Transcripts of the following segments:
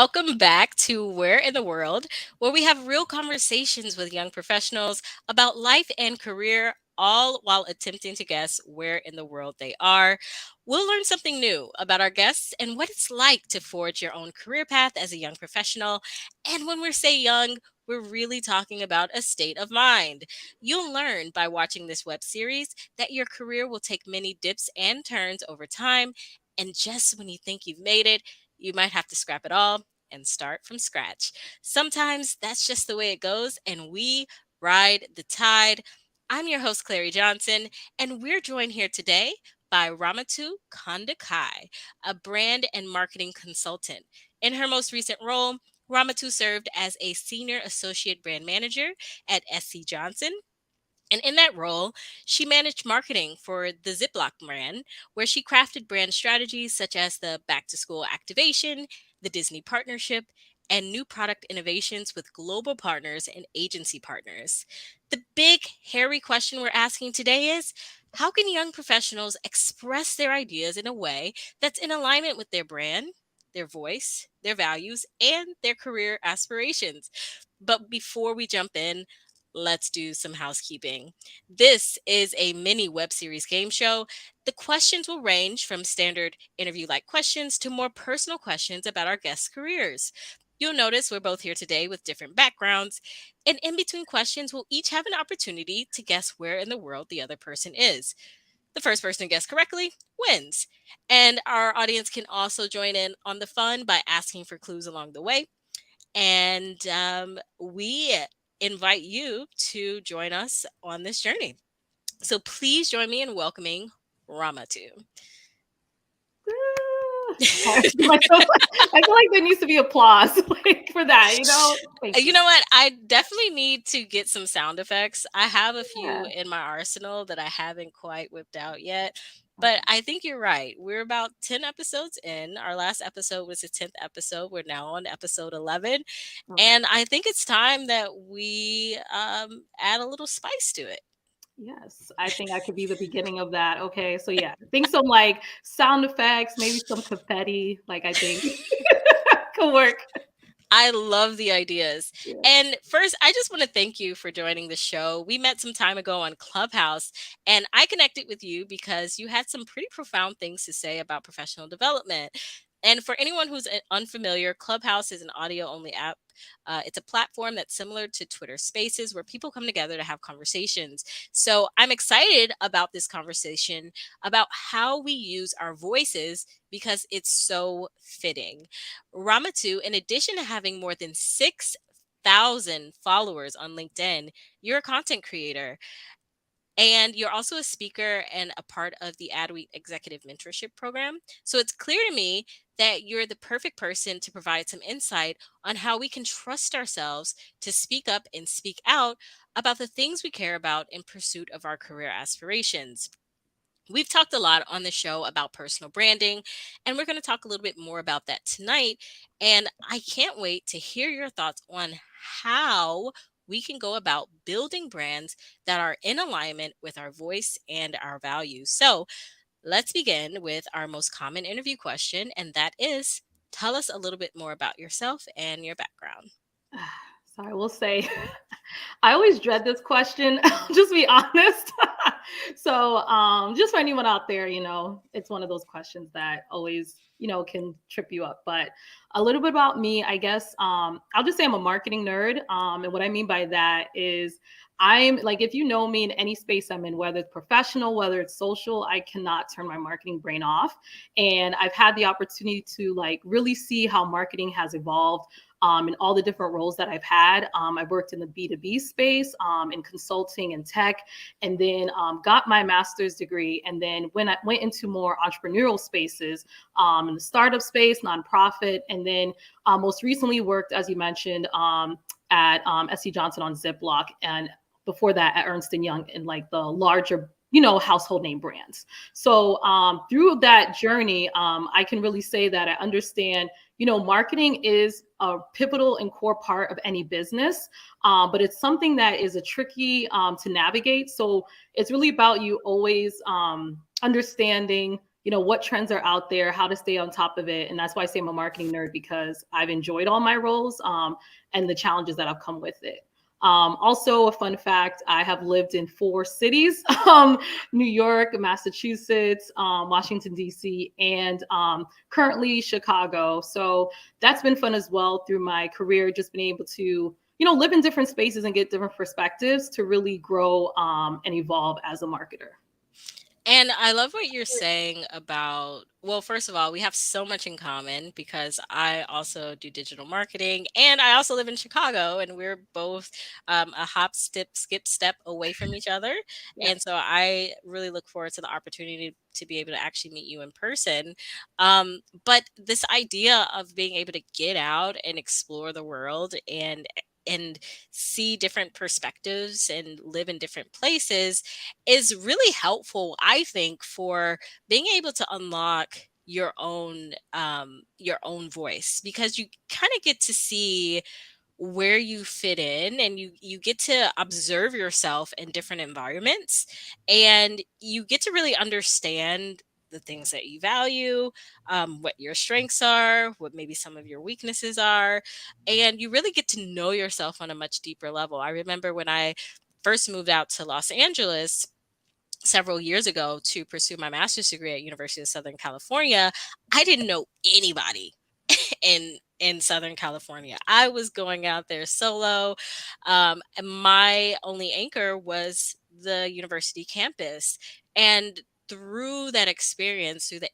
Welcome back to Where in the World, where we have real conversations with young professionals about life and career, all while attempting to guess where in the world they are. We'll learn something new about our guests and what it's like to forge your own career path as a young professional. And when we say young, we're really talking about a state of mind. You'll learn by watching this web series that your career will take many dips and turns over time. And just when you think you've made it, you might have to scrap it all and start from scratch. Sometimes that's just the way it goes, and we ride the tide. I'm your host, Clary Johnson, and we're joined here today by Ramatu Kandakai, a brand and marketing consultant. In her most recent role, Ramatu served as a senior associate brand manager at SC Johnson, and in that role, she managed marketing for the Ziploc brand, where she crafted brand strategies such as the back to school activation, the Disney partnership, and new product innovations with global partners and agency partners. The big, hairy question we're asking today is, how can young professionals express their ideas in a way that's in alignment with their brand, their voice, their values, and their career aspirations? But before we jump in, let's do some housekeeping. This is a mini web series game show. The questions will range from standard interview like questions to more personal questions about our guests' careers. You'll notice we're both here today with different backgrounds, and in between questions, we'll each have an opportunity to guess where in the world the other person is. The first person to guess correctly wins. And our audience can also join in on the fun by asking for clues along the way. And we invite you to join us on this journey. So please join me in welcoming Ramatu. I feel like there needs to be applause like for that, Thank You you. know what? I definitely need to get some sound effects. I have a few Yeah. in my arsenal that I haven't quite whipped out yet. But Okay. I think you're right. We're about 10 episodes in. Our last episode was the 10th episode. We're now on episode 11. Okay. And I think it's time that we add a little spice to it. Yes. I think I could be the beginning of that. Okay. So yeah, I think some like sound effects, maybe some confetti, like I think could work. I love the ideas. Yeah. And first, I just want to thank you for joining the show. We met some time ago on Clubhouse, and I connected with you because you had some pretty profound things to say about professional development. And for anyone who's unfamiliar, Clubhouse is an audio only app. It's a platform that's similar to Twitter Spaces where people come together to have conversations. So I'm excited about this conversation about how we use our voices because it's so fitting. Ramatu, in addition to having more than 6,000 followers on LinkedIn, you're a content creator and you're also a speaker and a part of the Adweek Executive Mentorship Program. So it's clear to me that you're the perfect person to provide some insight on how we can trust ourselves to speak up and speak out about the things we care about in pursuit of our career aspirations. We've talked a lot on the show about personal branding, and we're going to talk a little bit more about that tonight. And I can't wait to hear your thoughts on how we can go about building brands that are in alignment with our voice and our values. So let's begin with our most common interview question, and that is, tell us a little bit more about yourself and your background. So I will say, I always dread this question. I'll just be honest. Just for anyone out there, it's one of those questions that always, can trip you up. But a little bit about me, I guess. I'll just say I'm a marketing nerd. And what I mean by that is I'm like, if you know me in any space I'm in, whether it's professional, whether it's social, I cannot turn my marketing brain off. And I've had the opportunity to like really see how marketing has evolved in all the different roles that I've had. I've worked in the B2B space, in consulting and tech, and then got my master's degree. And then when I went into more entrepreneurial spaces, in the startup space, nonprofit, and then most recently worked, as you mentioned, at SC Johnson on Ziploc, and before that at Ernst & Young in like the larger household name brands. So through that journey, I can really say that I understand, marketing is a pivotal and core part of any business, but it's something that is a tricky to navigate. So it's really about you always understanding what trends are out there, how to stay on top of it. And that's why I say I'm a marketing nerd, because I've enjoyed all my roles, and the challenges that have come with it. Also, a fun fact: I have lived in 4 cities: New York, Massachusetts, Washington D.C., and currently Chicago. So that's been fun as well through my career. Just being able to live in different spaces and get different perspectives to really grow and evolve as a marketer. And I love what you're saying about, well, first of all, we have so much in common because I also do digital marketing and I also live in Chicago, and we're both a hop, skip, step away from each other. Yeah. And so I really look forward to the opportunity to be able to actually meet you in person. But this idea of being able to get out and explore the world and see different perspectives and live in different places is really helpful, I think, for being able to unlock your own voice, because you kind of get to see where you fit in, and you get to observe yourself in different environments, and you get to really understand the things that you value, what your strengths are, what maybe some of your weaknesses are, and you really get to know yourself on a much deeper level. I remember when I first moved out to Los Angeles several years ago to pursue my master's degree at University of Southern California. I didn't know anybody in Southern California. I was going out there solo. And my only anchor was the university campus. And through that experience, through the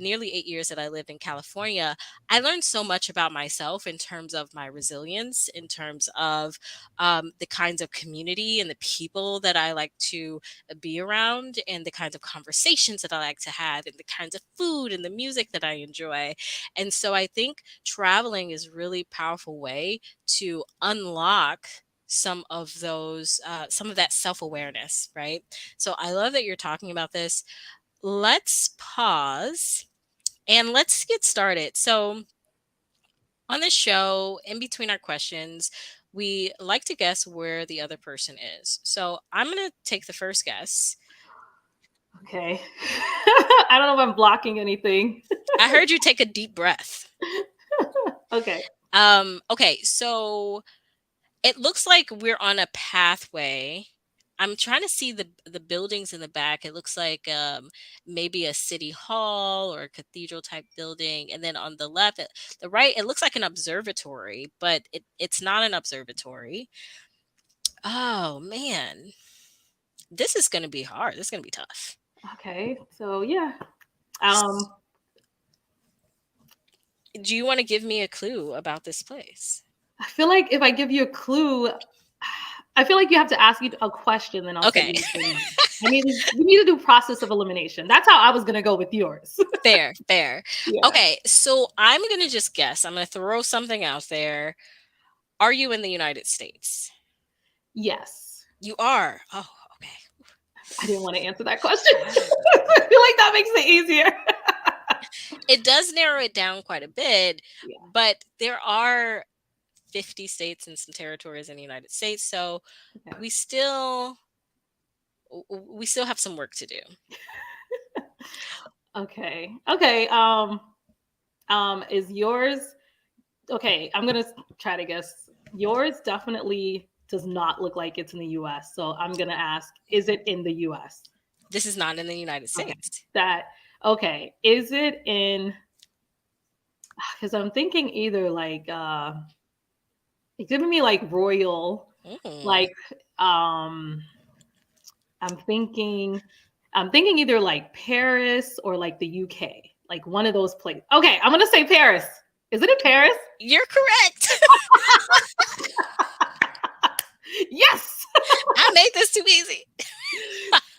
nearly 8 years that I lived in California, I learned so much about myself in terms of my resilience, in terms of the kinds of community and the people that I like to be around, and the kinds of conversations that I like to have, and the kinds of food and the music that I enjoy. And so I think traveling is a really powerful way to unlock some of that self-awareness, right? So I love that you're talking about this. Let's pause and let's get started. So on this show, in between our questions, we like to guess where the other person is. So I'm going to take the first guess. Okay. I don't know if I'm blocking anything. I heard you take a deep breath. Okay. Okay, so it looks like we're on a pathway. I'm trying to see the buildings in the back. It looks like maybe a city hall or a cathedral type building, and then on the left, the right, it looks like an observatory, but it's not an observatory. Oh man, this is going to be hard. This is going to be tough. Okay. So yeah. Um, Do you want to give me a clue about this place? I feel like if I give you a clue, I feel like you have to ask you a question, then I'll say Okay. yes or no. I mean, you need to do process of elimination. That's how I was gonna go with yours. Fair, fair. Yeah. Okay, so I'm going to just guess. I'm going to throw something out there. Are you in the United States? Yes. You are. Oh, okay. I didn't want to answer that question. I feel like that makes it easier. It does narrow it down quite a bit, Yeah. but there are 50 states and some territories in the United States, so Okay. we still we still have some work to do. Okay. Okay. Is yours okay? I'm gonna try to guess. Yours definitely does not look like it's in the U.S. So I'm gonna ask: is it in the U.S.? This is not in the United Okay. States. That okay. Is it in? Because I'm thinking either like it's giving me like royal, Mm. like I'm thinking I'm thinking either like Paris or like the UK, like one of those places. Okay, I'm gonna say Paris. Is it in Paris? You're correct. Yes. I made this too easy.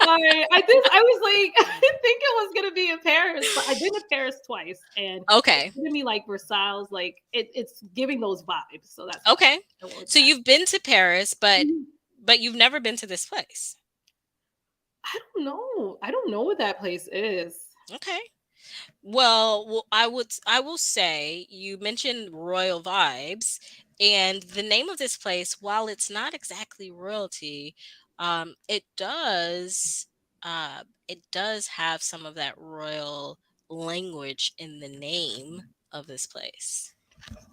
Sorry, I was like I didn't think it was gonna be in Paris, but I've been to Paris twice, and it's Okay. giving me like Versailles, like it's giving those vibes. So that's why Okay. I went with So that. you've been to Paris, Mhm. but you've never been to this place. I don't know. I don't know what that place is. Okay. Well, I will say you mentioned royal vibes, and the name of this place, while it's not exactly royalty, it does. it does have some of that royal language in the name of this place.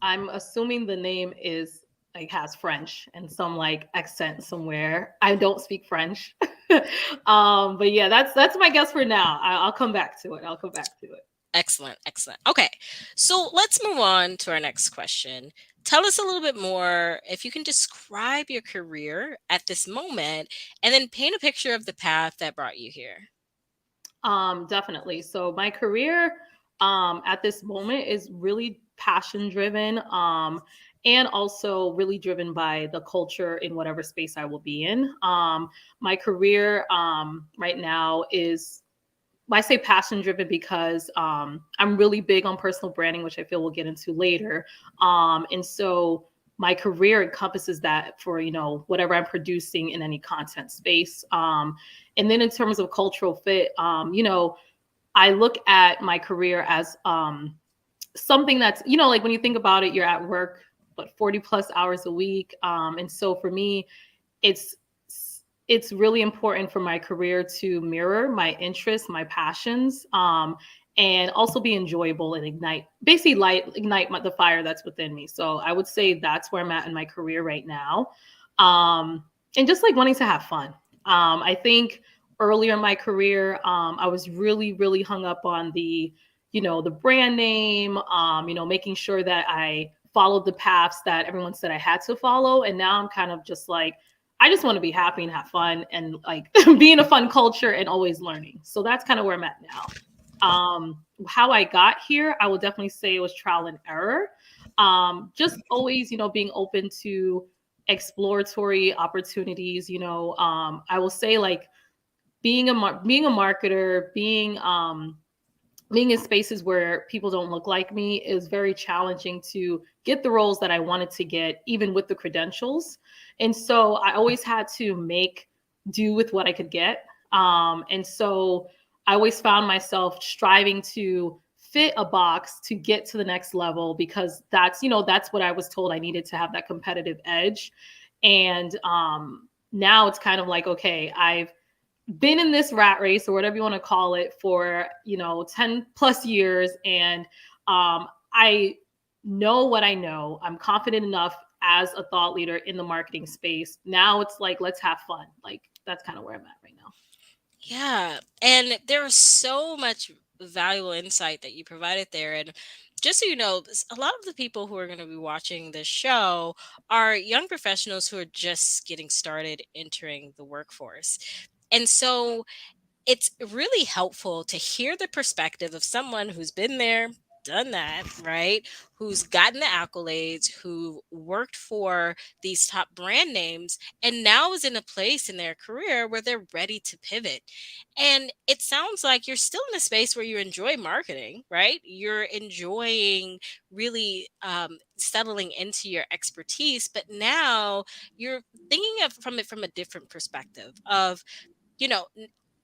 I'm assuming the name is like has French and some like accent somewhere. I don't speak French. But yeah, that's my guess for now. I'll come back to it. I'll come back to it. Excellent, excellent. Okay, so let's move on to our next question. Tell us a little bit more, if you can describe your career at this moment, and then paint a picture of the path that brought you here. Definitely. So my career at this moment is really passion driven, and also really driven by the culture in whatever space I will be in. My career right now is, I say passion driven because I'm really big on personal branding, which I feel we'll get into later. And so my career encompasses that for, whatever I'm producing in any content space. And then in terms of cultural fit, I look at my career as something that's, like when you think about it, you're at work, but 40 plus hours a week. And so for me, it's it's really important for my career to mirror my interests, my passions, and also be enjoyable and ignite the fire that's within me. So I would say that's where I'm at in my career right now, and just like wanting to have fun. I think earlier in my career, I was really, really hung up on the brand name, making sure that I followed the paths that everyone said I had to follow. And now I'm kind of just like, I just want to be happy and have fun and like be in a fun culture and always learning. So that's kind of where I'm at now. How I got here, I will definitely say it was trial and error. Just always, being open to exploratory opportunities. I will say like being a marketer, being in spaces where people don't look like me is very challenging to get the roles that I wanted to get, even with the credentials. And so I always had to make do with what I could get. And so I always found myself striving to fit a box to get to the next level because that's what I was told I needed to have that competitive edge. And now it's kind of like, okay, I've been in this rat race or whatever you want to call it for 10 plus years, and I know what I know. I'm confident enough as a thought leader in the marketing space. Now it's like, let's have fun. Like that's kind of where I'm at right now. Yeah, and there was so much valuable insight that you provided there. And just so you know, a lot of the people who are going to be watching this show are young professionals who are just getting started entering the workforce. And so it's really helpful to hear the perspective of someone who's been there, done that, right? Who's gotten the accolades, who worked for these top brand names, and now is in a place in their career where they're ready to pivot. And it sounds like you're still in a space where you enjoy marketing, right? You're enjoying really settling into your expertise, but now you're thinking of from it from a different perspective of, you know,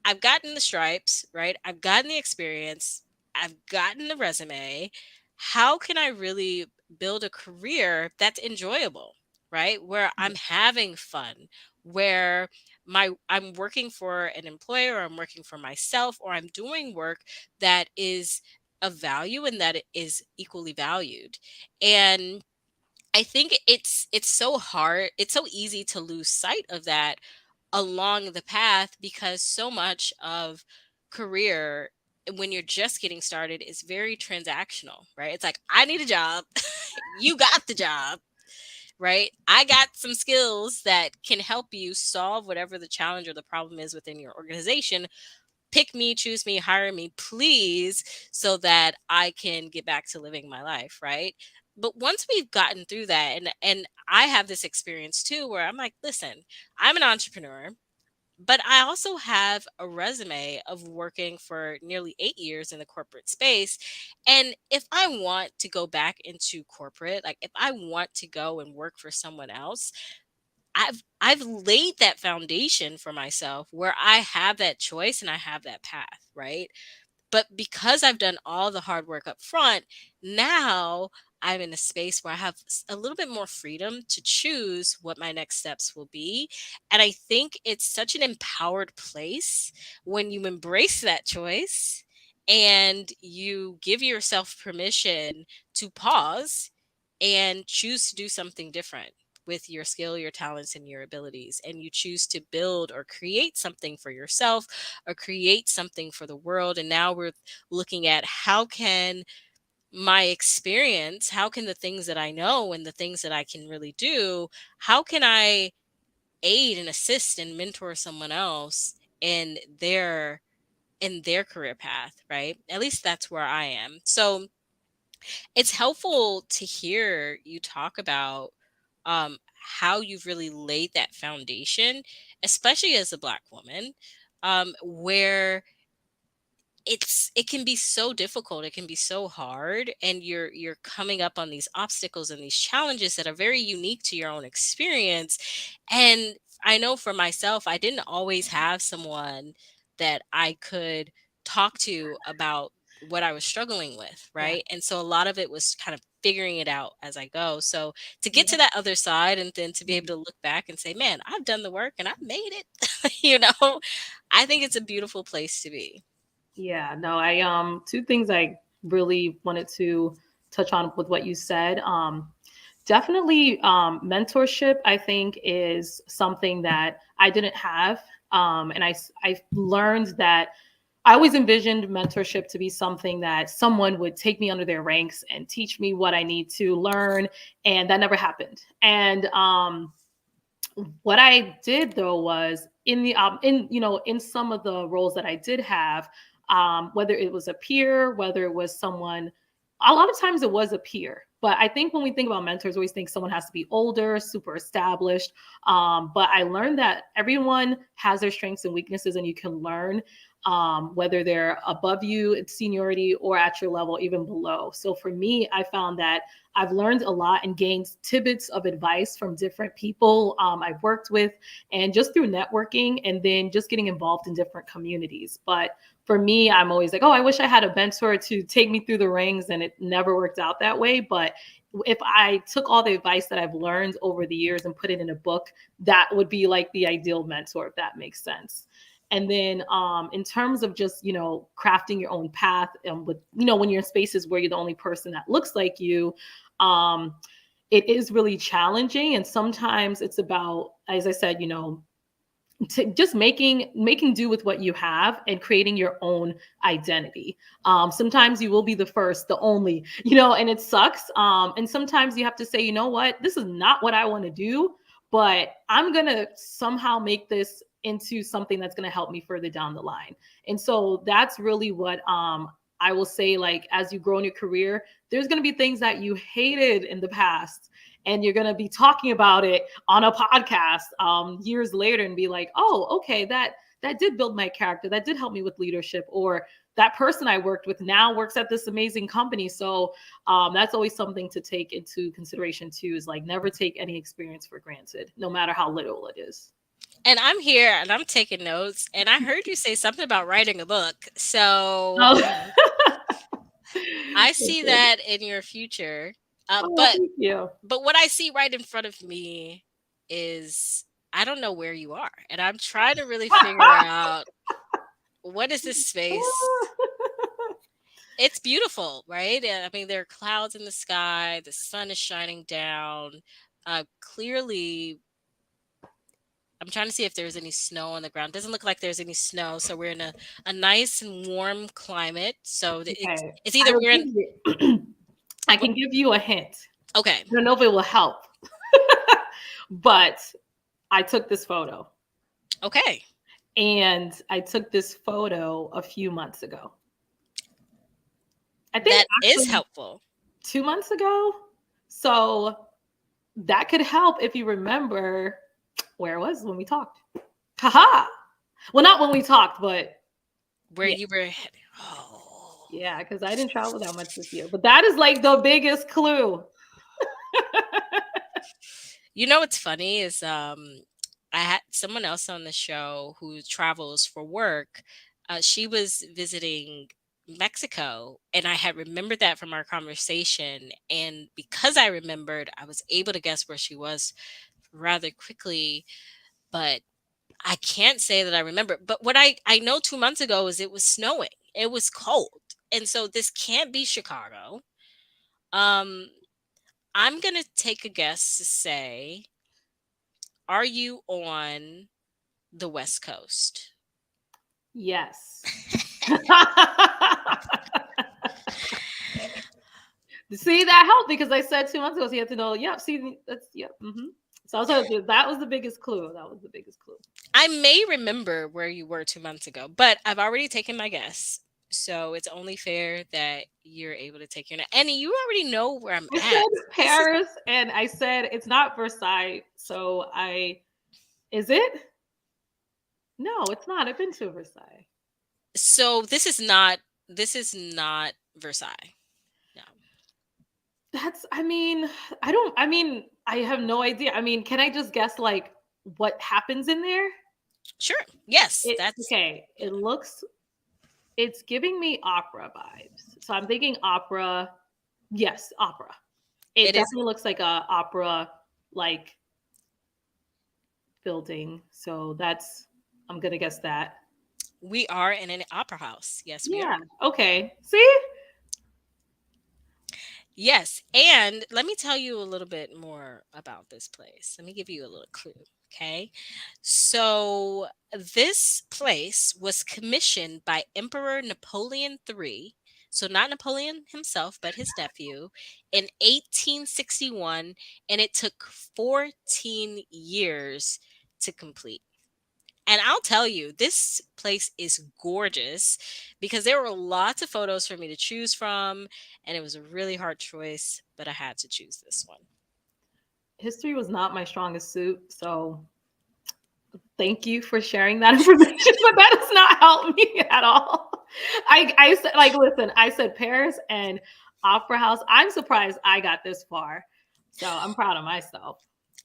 I've gotten the stripes, right? I've gotten the experience. I've gotten the resume. How can I really build a career that's enjoyable, right? Where I'm having fun, where I'm working for an employer, or I'm working for myself, or I'm doing work that is of value and that it is equally valued. And I think it's so hard, it's so easy to lose sight of that along the path because so much of career when you're just getting started is very transactional, right? It's like, I need a job. You got the job, right? I got some skills that can help you solve whatever the challenge or the problem is within your organization. Pick me, choose me, hire me, please, so that I can get back to living my life, right? But once we've gotten through that, and I have this experience too, where I'm like, listen, I'm an entrepreneur, but I also have a resume of working for nearly 8 years in the corporate space. And if I want to go back into corporate, like if I want to go and work for someone else, I've laid that foundation for myself where I have that choice and I have that path, right? But because I've done all the hard work up front, now I'm in a space where I have a little bit more freedom to choose what my next steps will be. And I think it's such an empowered place when you embrace that choice and you give yourself permission to pause and choose to do something different with your skill, your talents, and your abilities. And you choose to build or create something for yourself or create something for the world. And now we're looking at how can my experience, how can the things that I know and the things that I can really do, how can I aid and assist and mentor someone else in their career path, right? At least that's where I am. So it's helpful to hear you talk about how you've really laid that foundation, especially as a Black woman, where it can be so difficult, it can be so hard, and you're coming up on these obstacles and these challenges that are very unique to your own experience. And I know for myself, I didn't always have someone that I could talk to about what I was struggling with, Yeah. right? And so a lot of it was kind of figuring it out as I go. So to get to Yeah. that other side and then to be able Mhm. to look back and say, man, I've done the work and I made it, you know, I think it's a beautiful place to be. Yeah, no, I two things I really wanted to touch on with what you said. Definitely mentorship I think is something that I didn't have. And I learned that I always envisioned mentorship to be something that someone would take me under their ranks and teach me what I need to learn, and that never happened. And what I did though was in the in in some of the roles that I did have, whether it was a peer, whether it was someone, a lot of times it was a peer. But I think when we think about mentors, we always think someone has to be older, super established. But I learned that everyone has their strengths and weaknesses, and you can learn whether they're above you in seniority or at your level, even below. So for me, I found that I've learned a lot and gained tidbits of advice from different people I've worked with, and just through networking and then just getting involved in different communities. But for me, I'm always like, oh, I wish I had a mentor to take me through the rings, and it never worked out that way. But if I took all the advice that I've learned over the years and put it in a book, that would be like the ideal mentor, if that makes sense. And then in terms of just crafting your own path, and with when you're in spaces where you're the only person that looks like you, um, it is really challenging. And sometimes it's about, as I said, to just making do with what you have and creating your own identity. Sometimes you will be the first, the only, and it sucks. And sometimes you have to say, you know what, this is not what I want to do, but I'm gonna somehow make this into something that's gonna help me further down the line. And so that's really what I will say. Like, as you grow in your career, there's gonna be things that you hated in the past, and you're going to be talking about it on a podcast years later and be like, oh, okay, that did build my character, that did help me with leadership, or that person I worked with now works at this amazing company. So that's always something to take into consideration too, is like never take any experience for granted, no matter how little it is. And I'm here and I'm taking notes. And I heard you say something about writing a book. So Oh, I see that in your future. Uh, oh, but thank you. but what I see right in front of me is I don't know where you are. And I'm trying to really figure out what is this space. It's beautiful, right? I mean, there are clouds in the sky, the sun is shining down. Clearly, I'm trying to see if there's any snow on the ground. Doesn't look like there's any snow, so we're in a nice and warm climate. So Okay, it's either I will we're in give you, I what, can give you a hint. okay, I don't know if it will help, but I took this photo. okay, And I took this photo a few months ago. I think that is actually helpful. 2 months ago. So that could help if you remember where it was when we talked. Haha. Well, not when we talked, but Where yeah. you were heading. Oh, Yeah, because I didn't travel that much this year. But that is like the biggest clue. you know what's funny is I had someone else on the show who travels for work. She was visiting Mexico. And I had remembered that from our conversation. And because I remembered, I was able to guess where she was rather quickly. But I can't say that I remember. But what I know 2 months ago is it was snowing. It was cold. And so this can't be Chicago. Um, I'm going to take a guess to say, are you on the West Coast? Yes. See, that helped because I said 2 months ago, so you have to know. Yep. See, that's yep. So I was telling you, that was the biggest clue. That was the biggest clue. I may remember where you were 2 months ago, but I've already taken my guess. So it's only fair that you're able to take your and you already know where I'm I at. said This is Paris, and I said it's not Versailles. So I is it? No, it's not. I've been to Versailles. this is not Versailles. No. That's. I mean, I don't. I mean, I have no idea. I mean, can I just guess like what happens in there? Sure. Yes, It that's okay. yeah. It looks. It's giving me opera vibes. So I'm thinking opera. Yes, opera. It It is definitely looks like a opera like building. So that's. I'm gonna guess that. we are in an opera house. Yes, we are. Yeah. Okay. See? Yes, and let me tell you a little bit more about this place. Let me give you a little clue, okay? So, this place was commissioned by Emperor Napoleon III, so not Napoleon himself, but his nephew, in 1861, and it took 14 years to complete. And I'll tell you, this place is gorgeous because there were lots of photos for me to choose from, and it was a really hard choice, but I had to choose this one. History was not my strongest suit, so thank you for sharing that information, but that does not help me at all. I said like listen, I said Paris and Opera House. I'm surprised I got this far. So I'm proud of myself.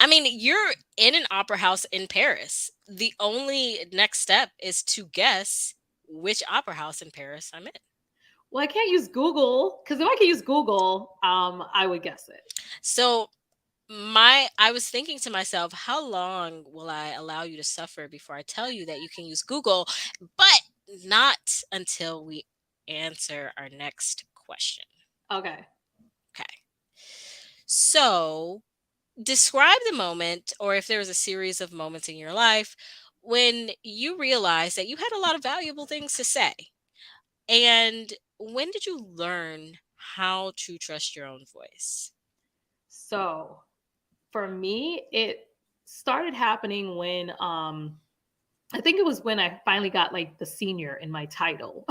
I mean, you're in an opera house in Paris. The only next step is to guess which opera house in Paris I'm in. Well, I can't use Google because if I could use Google, I would guess it. So, I was thinking to myself, how long will I allow you to suffer before I tell you that you can use Google? But not until we answer our next question. Okay. Okay. So, describe the moment, or if there was a series of moments in your life when you realized that you had a lot of valuable things to say. And when did you learn how to trust your own voice? So for me, it started happening when I think it was when I finally got like the senior in my title.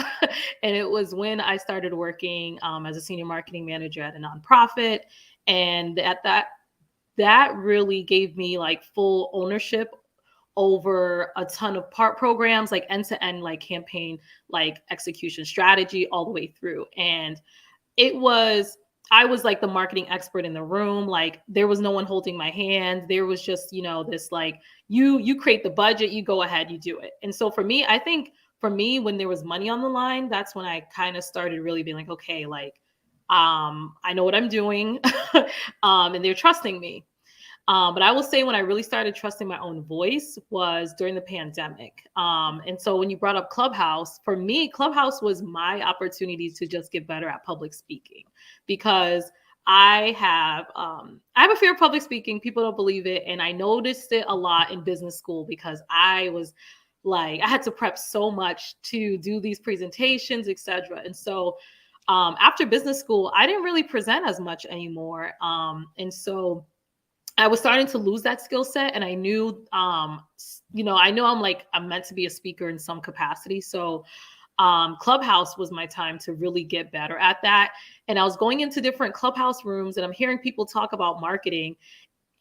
And it was when I started working as a senior marketing manager at a nonprofit. And at that really gave me like full ownership over a ton of part programs, like end to end, like campaign, like execution strategy all the way through. And it was I was like the marketing expert in the room. Like there was no one holding my hand. There was just, this like you create the budget, you go ahead, you do it. And so for me, I think for me, when there was money on the line, that's when I kind of started really being like, okay, like I know what I'm doing. And they're trusting me. But I will say when I really started trusting my own voice was during the pandemic. And so when you brought up Clubhouse, for me, Clubhouse was my opportunity to just get better at public speaking because I have a fear of public speaking. People don't believe it, and I noticed it a lot in business school because I was like I had to prep so much to do these presentations, etc. And so after business school, I didn't really present as much anymore. And so I was starting to lose that skill set, and I knew, I know I'm meant to be a speaker in some capacity. So, Clubhouse was my time to really get better at that. And I was going into different Clubhouse rooms, and I'm hearing people talk about marketing,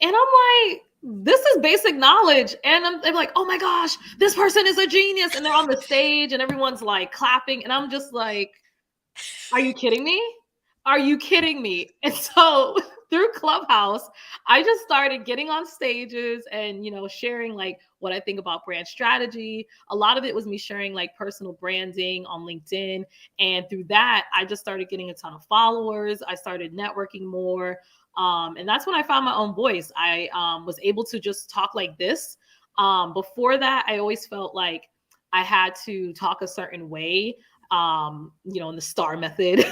and I'm like, this is basic knowledge. And I'm like, oh my gosh, this person is a genius, and they're on the stage, and everyone's like clapping, and I'm just like, are you kidding me? Are you kidding me? And so through Clubhouse, I just started getting on stages and, sharing like what I think about brand strategy. A lot of it was me sharing like personal branding on LinkedIn. And through that, I just started getting a ton of followers. I started networking more. And that's when I found my own voice. I was able to just talk like this. Before that, I always felt like I had to talk a certain way, in the star method.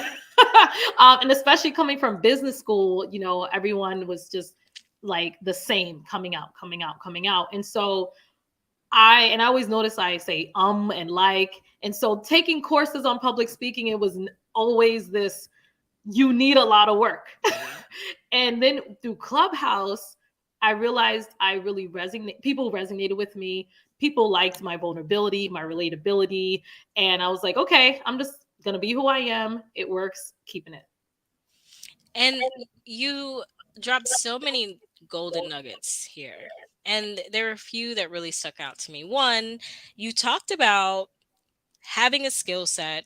And especially coming from business school, everyone was just like the same, coming out, coming out, coming out. And so I always notice I say and like. And so taking courses on public speaking, it was always this, you need a lot of work. And then through Clubhouse, I realized I really people resonated with me. People liked my vulnerability, my relatability. And I was like, okay, I'm just going to be who I am. It works, keeping it. And you dropped so many golden nuggets here. And there are a few that really stuck out to me. One, you talked about having a skill set,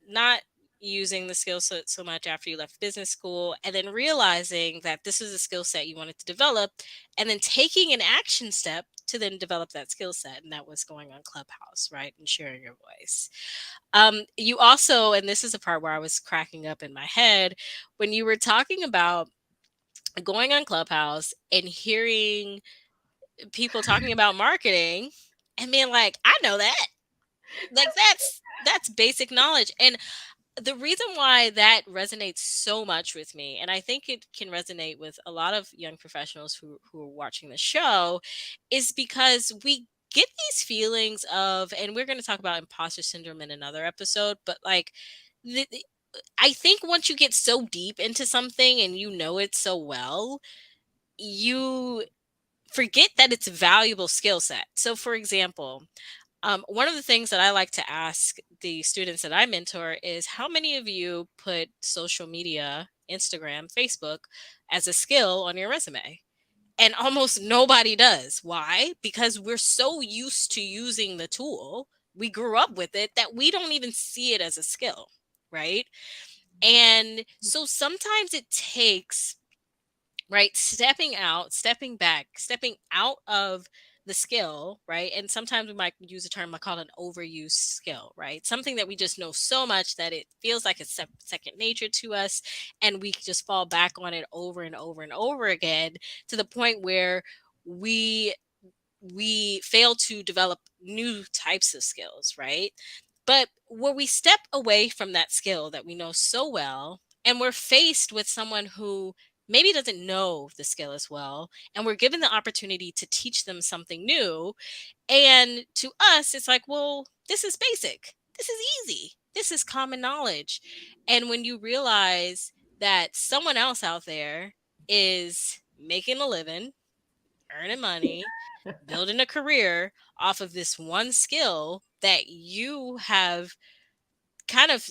not using the skill set so much after you left business school, and then realizing that this is a skill set you wanted to develop, and then taking an action step to then develop that skill set. And that was going on Clubhouse, right? And sharing your voice. You also, and this is a part where I was cracking up in my head when you were talking about going on Clubhouse and hearing people talking about marketing and being like, I know that. Like that's basic knowledge. And the reason why that resonates so much with me, and I think it can resonate with a lot of young professionals who are watching the show, is because we get these feelings of, and we're going to talk about imposter syndrome in another episode, but like I think once you get so deep into something and you know it so well, you forget that it's a valuable skill set. So, for example, one of the things that I like to ask the students that I mentor is how many of you put social media, Instagram, Facebook, as a skill on your resume? And almost nobody does. Why? Because we're so used to using the tool, we grew up with it, that we don't even see it as a skill, right? And so sometimes it takes, right, stepping back, stepping out of the skill, right? And sometimes we might use a term I call an overuse skill, right? Something that we just know so much that it feels like it's second nature to us, and we just fall back on it over and over and over again, to the point where we we fail to develop new types of skills, right? But where we step away from that skill that we know so well, and we're faced with someone who maybe doesn't know the skill as well, and we're given the opportunity to teach them something new. And to us, it's like, well, this is basic. This is easy. This is common knowledge. And when you realize that someone else out there is making a living, earning money, building a career off of this one skill that you have kind of,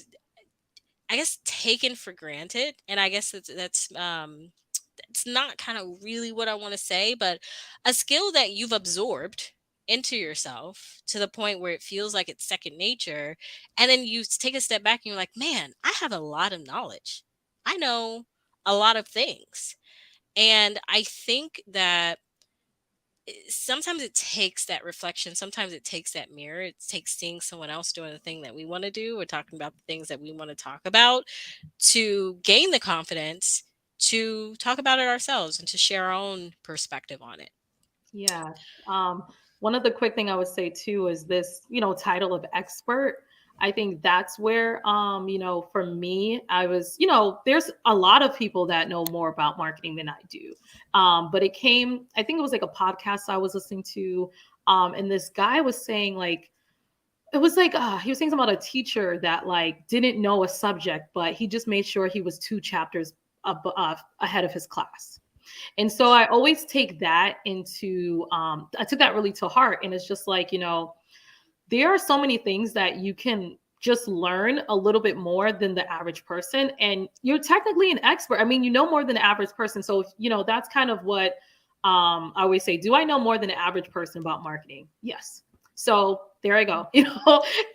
I guess, taken for granted. And I guess that's it's not kind of really what I want to say, but a skill that you've absorbed into yourself to the point where it feels like it's second nature. And then you take a step back and you're like, man, I have a lot of knowledge. I know a lot of things. And I think that sometimes it takes that reflection. Sometimes it takes that mirror. It takes seeing someone else doing the thing that we want to do. We're talking about the things that we want to talk about, to gain the confidence to talk about it ourselves and to share our own perspective on it. Yes. One of the quick thing I would say too is this, title of expert. I think that's where, for me, I was, there's a lot of people that know more about marketing than I do. But it came, I think it was like a podcast I was listening to. And this guy was saying like, it was like he was saying something about a teacher that like didn't know a subject, but he just made sure he was two chapters ahead of his class. And so I always take that into, I took that really to heart. And it's just like, there are so many things that you can just learn a little bit more than the average person. And you're technically an expert. I mean, you know more than the average person. So, that's kind of what I always say. Do I know more than the average person about marketing? Yes. So there I go,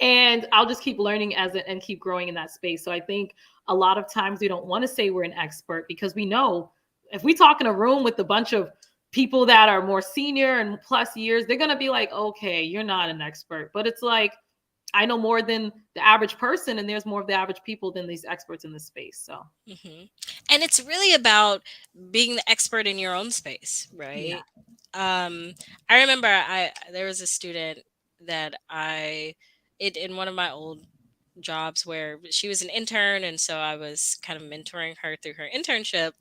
and I'll just keep learning and keep growing in that space. So I think a lot of times we don't want to say we're an expert because we know if we talk in a room with a bunch of people that are more senior and plus years, they're gonna be like, okay, you're not an expert. But it's like I know more than the average person, and there's more of the average people than these experts in this space. So Hmm. And it's really about being the expert in your own space, yeah, right? I remember I there was a student that in one of my old jobs where she was an intern, and so I was kind of mentoring her through her internship.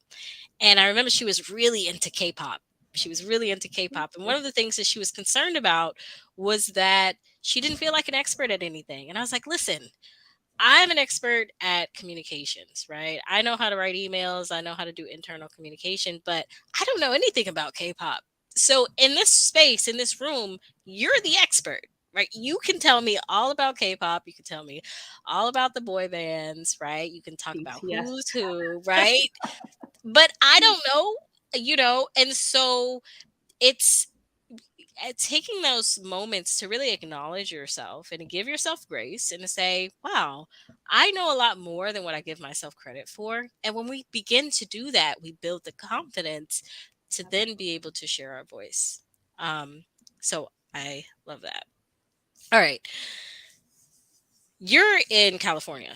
And I remember she was really into K-pop. She was really into K-pop, and one of the things that she was concerned about was that she didn't feel like an expert at anything. And I was like, listen, I'm an expert at communications, right? I know how to write emails, I know how to do internal communication, but I don't know anything about K-pop. So in this space, in this room, you're the expert, right? You can tell me all about K-pop, you can tell me all about the boy bands, right? You can talk about BTS. who's who, right? But I don't know, and so it's taking those moments to really acknowledge yourself and to give yourself grace and to say, wow, I know a lot more than what I give myself credit for. And when we begin to do that, we build the confidence to then be able to share our voice. Um, so I love that. All right. You're in California.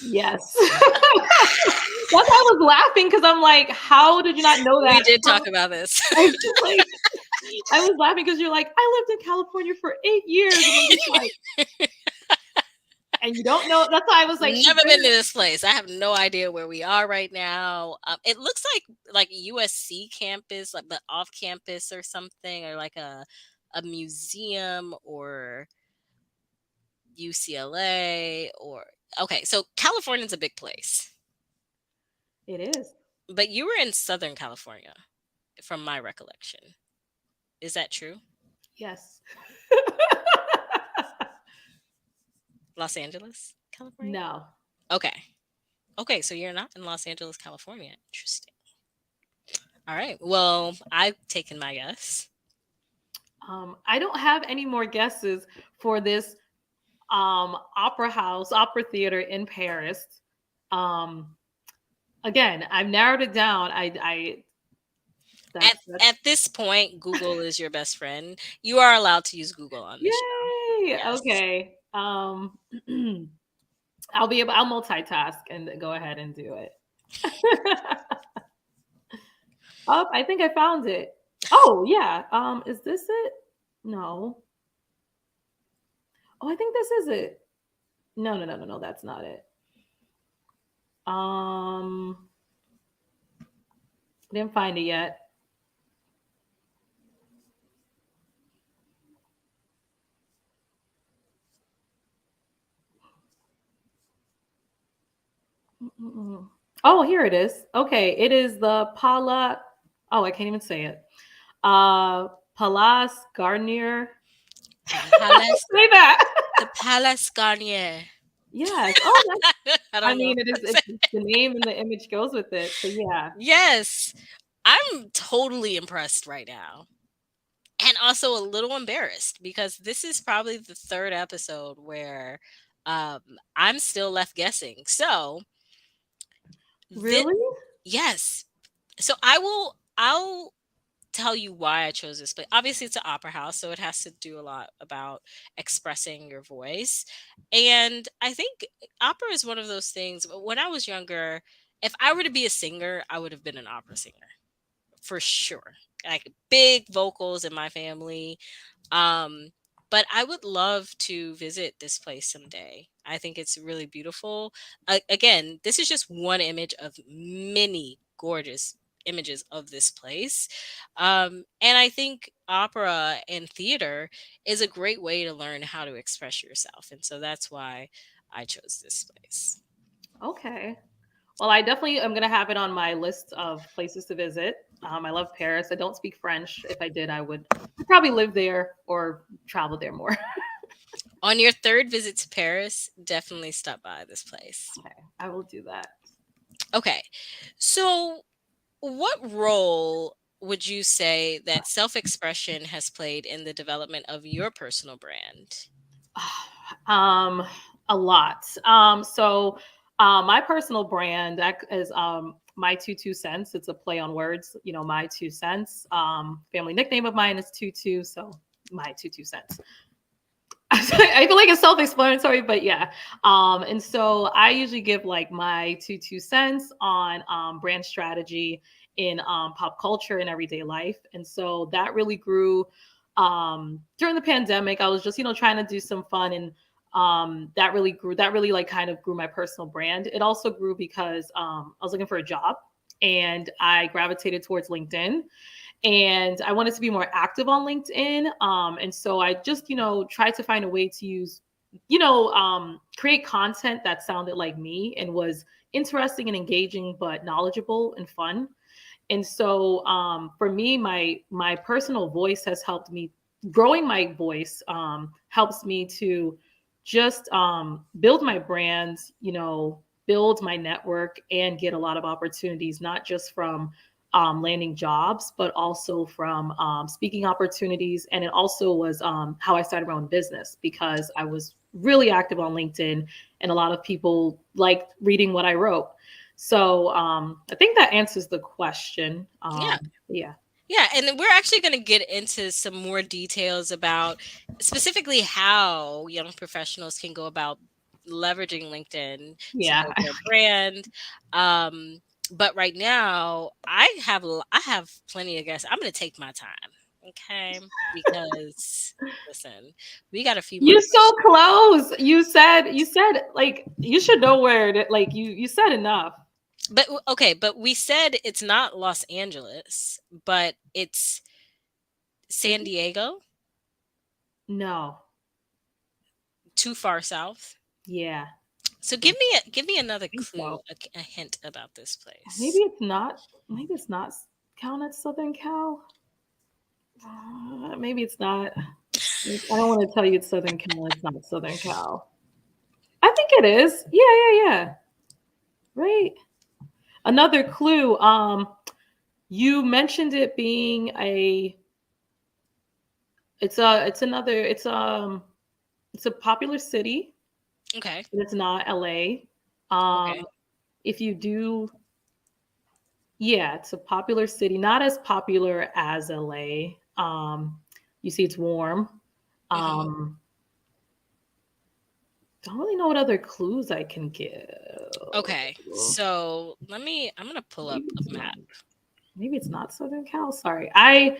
Yes. That's why I was laughing because I'm like, how did you not know We that? did talk about this. I was just like, I was laughing because you're like, I lived in California for 8 years, and I'm just like, and you don't know. That's why I was like, she's Never been. been to this place. I have no idea where we are right now. It looks like USC campus, like but off campus or something, or like a museum or UCLA or okay. So California's a big place, It is. but you were in Southern California, from my recollection. Is that true? Yes. Los Angeles, California. No. Okay. Okay, so you're not in Los Angeles, California. Interesting. All right. Well, I've taken my guess. I don't have any more guesses for this opera house, opera theater in Paris. Um, Again, I've narrowed it down. I that's At this point, Google is your best friend. You are allowed to use Google on this show. yay. Yes. Okay. I'll multitask and go ahead and do it. Oh, I think I found it. Oh yeah. Is this it? No. Oh, I think this is it. No, no, no, no, no. That's not it. Um, didn't find it yet. Mm-mm. Oh, here it is. Okay, it is the Pala. Oh, I can't even say it. Palace Garnier. The Palace, Say that. the Palace Garnier. Yes. Oh, that's. I I don't know mean, if it is. that's It's it. the name and the image goes with it. So yeah. Yes, I'm totally impressed right now. And also a little embarrassed because this is probably the third episode where um, I'm still left guessing. So, this, Really? yes. So I'll tell you why I chose this place. Obviously, it's an opera house, so it has to do a lot about expressing your voice. And I think opera is one of those things. When I was younger, if I were to be a singer, I would have been an opera singer for sure. Like big vocals in my family. Um, but I would love to visit this place someday. I think it's really beautiful. Again, this is just one image of many gorgeous images of this place. And I think opera and theater is a great way to learn how to express yourself. And so that's why I chose this place. Okay. Well, I definitely am gonna have it on my list of places to visit. I love Paris. I don't speak French. If I did, I'd probably live there or travel there more. On your third visit to Paris, definitely stop by this place. Okay, I will do that. Okay. So, what role would you say that self expression has played in the development of your personal brand? Um, a lot. My personal brand is my two cents. It's a play on words, my 2 cents. Family nickname of mine is Tutu, so my two cents. I feel like it's self-explanatory, but yeah. And so I usually give like my two cents on brand strategy in pop culture and everyday life. And so that really grew during the pandemic. I was just, trying to do some fun, and that really grew. That really like kind of grew my personal brand. It also grew because I was looking for a job, and I gravitated towards LinkedIn, and I wanted to be more active on LinkedIn. And so I just, tried to find a way to use, create content that sounded like me and was interesting and engaging, but knowledgeable and fun. And so for me, my personal voice has helped me. Growing my voice helps me to just build my brand, build my network, and get a lot of opportunities, not just from landing jobs, but also from speaking opportunities. And it also was how I started my own business, because I was really active on LinkedIn, and a lot of people liked reading what I wrote. So I think that answers the question. Yeah. Yeah. Yeah, and then we're actually going to get into some more details about specifically how young professionals can go about leveraging LinkedIn to Yeah. build their brand. Um, but right now, I have plenty of guests. I'm going to take my time, okay? Because listen, we got a few more You're so questions. close. You said like you should know where it, like you said enough. But okay, but we said it's not Los Angeles, but it's Is San it? Diego, No. too far south. Yeah. So I give me another think clue, so. a hint about this Maybe place. it's not. Maybe it's not count as Southern Cal. Maybe it's not. I don't want to tell you it's Southern Cal. It's not Southern Cal. I think it is. Yeah, yeah, yeah. Right. Another clue. You mentioned it being a. It's a. It's another. It's a popular city. Okay. But it's not LA. Um, Okay. if you do, yeah, it's a popular city. Not as popular as LA. You see, it's warm. Hmm. Um, don't really know what other clues I can give. Okay. So I'm gonna pull up Maybe a it's not. map. Maybe it's not Southern Cal. Sorry, I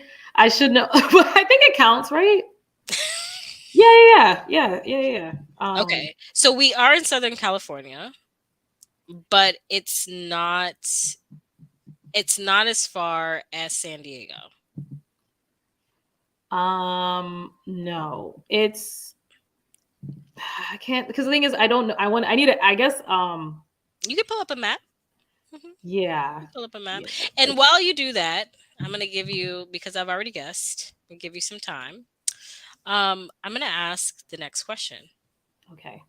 should know, but I think it counts, right? Yeah, yeah, yeah, yeah, yeah, yeah. Okay. So we are in Southern California, but it's not as far as San Diego. No, it's I can't, because the thing is, I don't know. I need to. I guess. You can pull up a map. Yeah, You pull up a map. yeah. And while you do that, I'm gonna give you, because I've already guessed, I'll give you some time. I'm gonna ask the next question. Okay.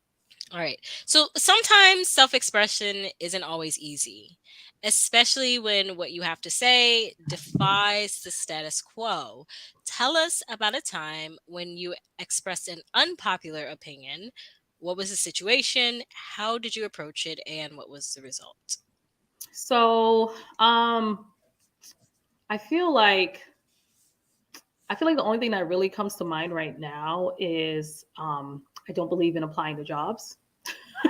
All right. So sometimes self expression isn't always easy, especially when what you have to say defies the status quo. Tell us about a time when you expressed an unpopular opinion. What was the situation? How did you approach it? And what was the result? So, I feel like the only thing that really comes to mind right now is I don't believe in applying to jobs.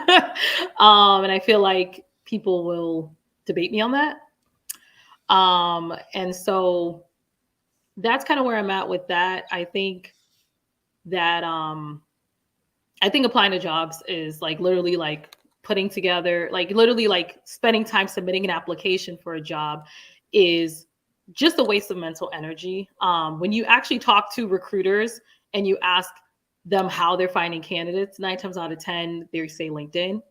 And I feel like people will debate me on that. And so that's kind of where I'm at with that. That I think applying to jobs is like literally like putting together, like literally like spending time submitting an application for a job is just a waste of mental energy. When you actually talk to recruiters and you ask them how they're finding candidates, 9 times out of 10, they say LinkedIn.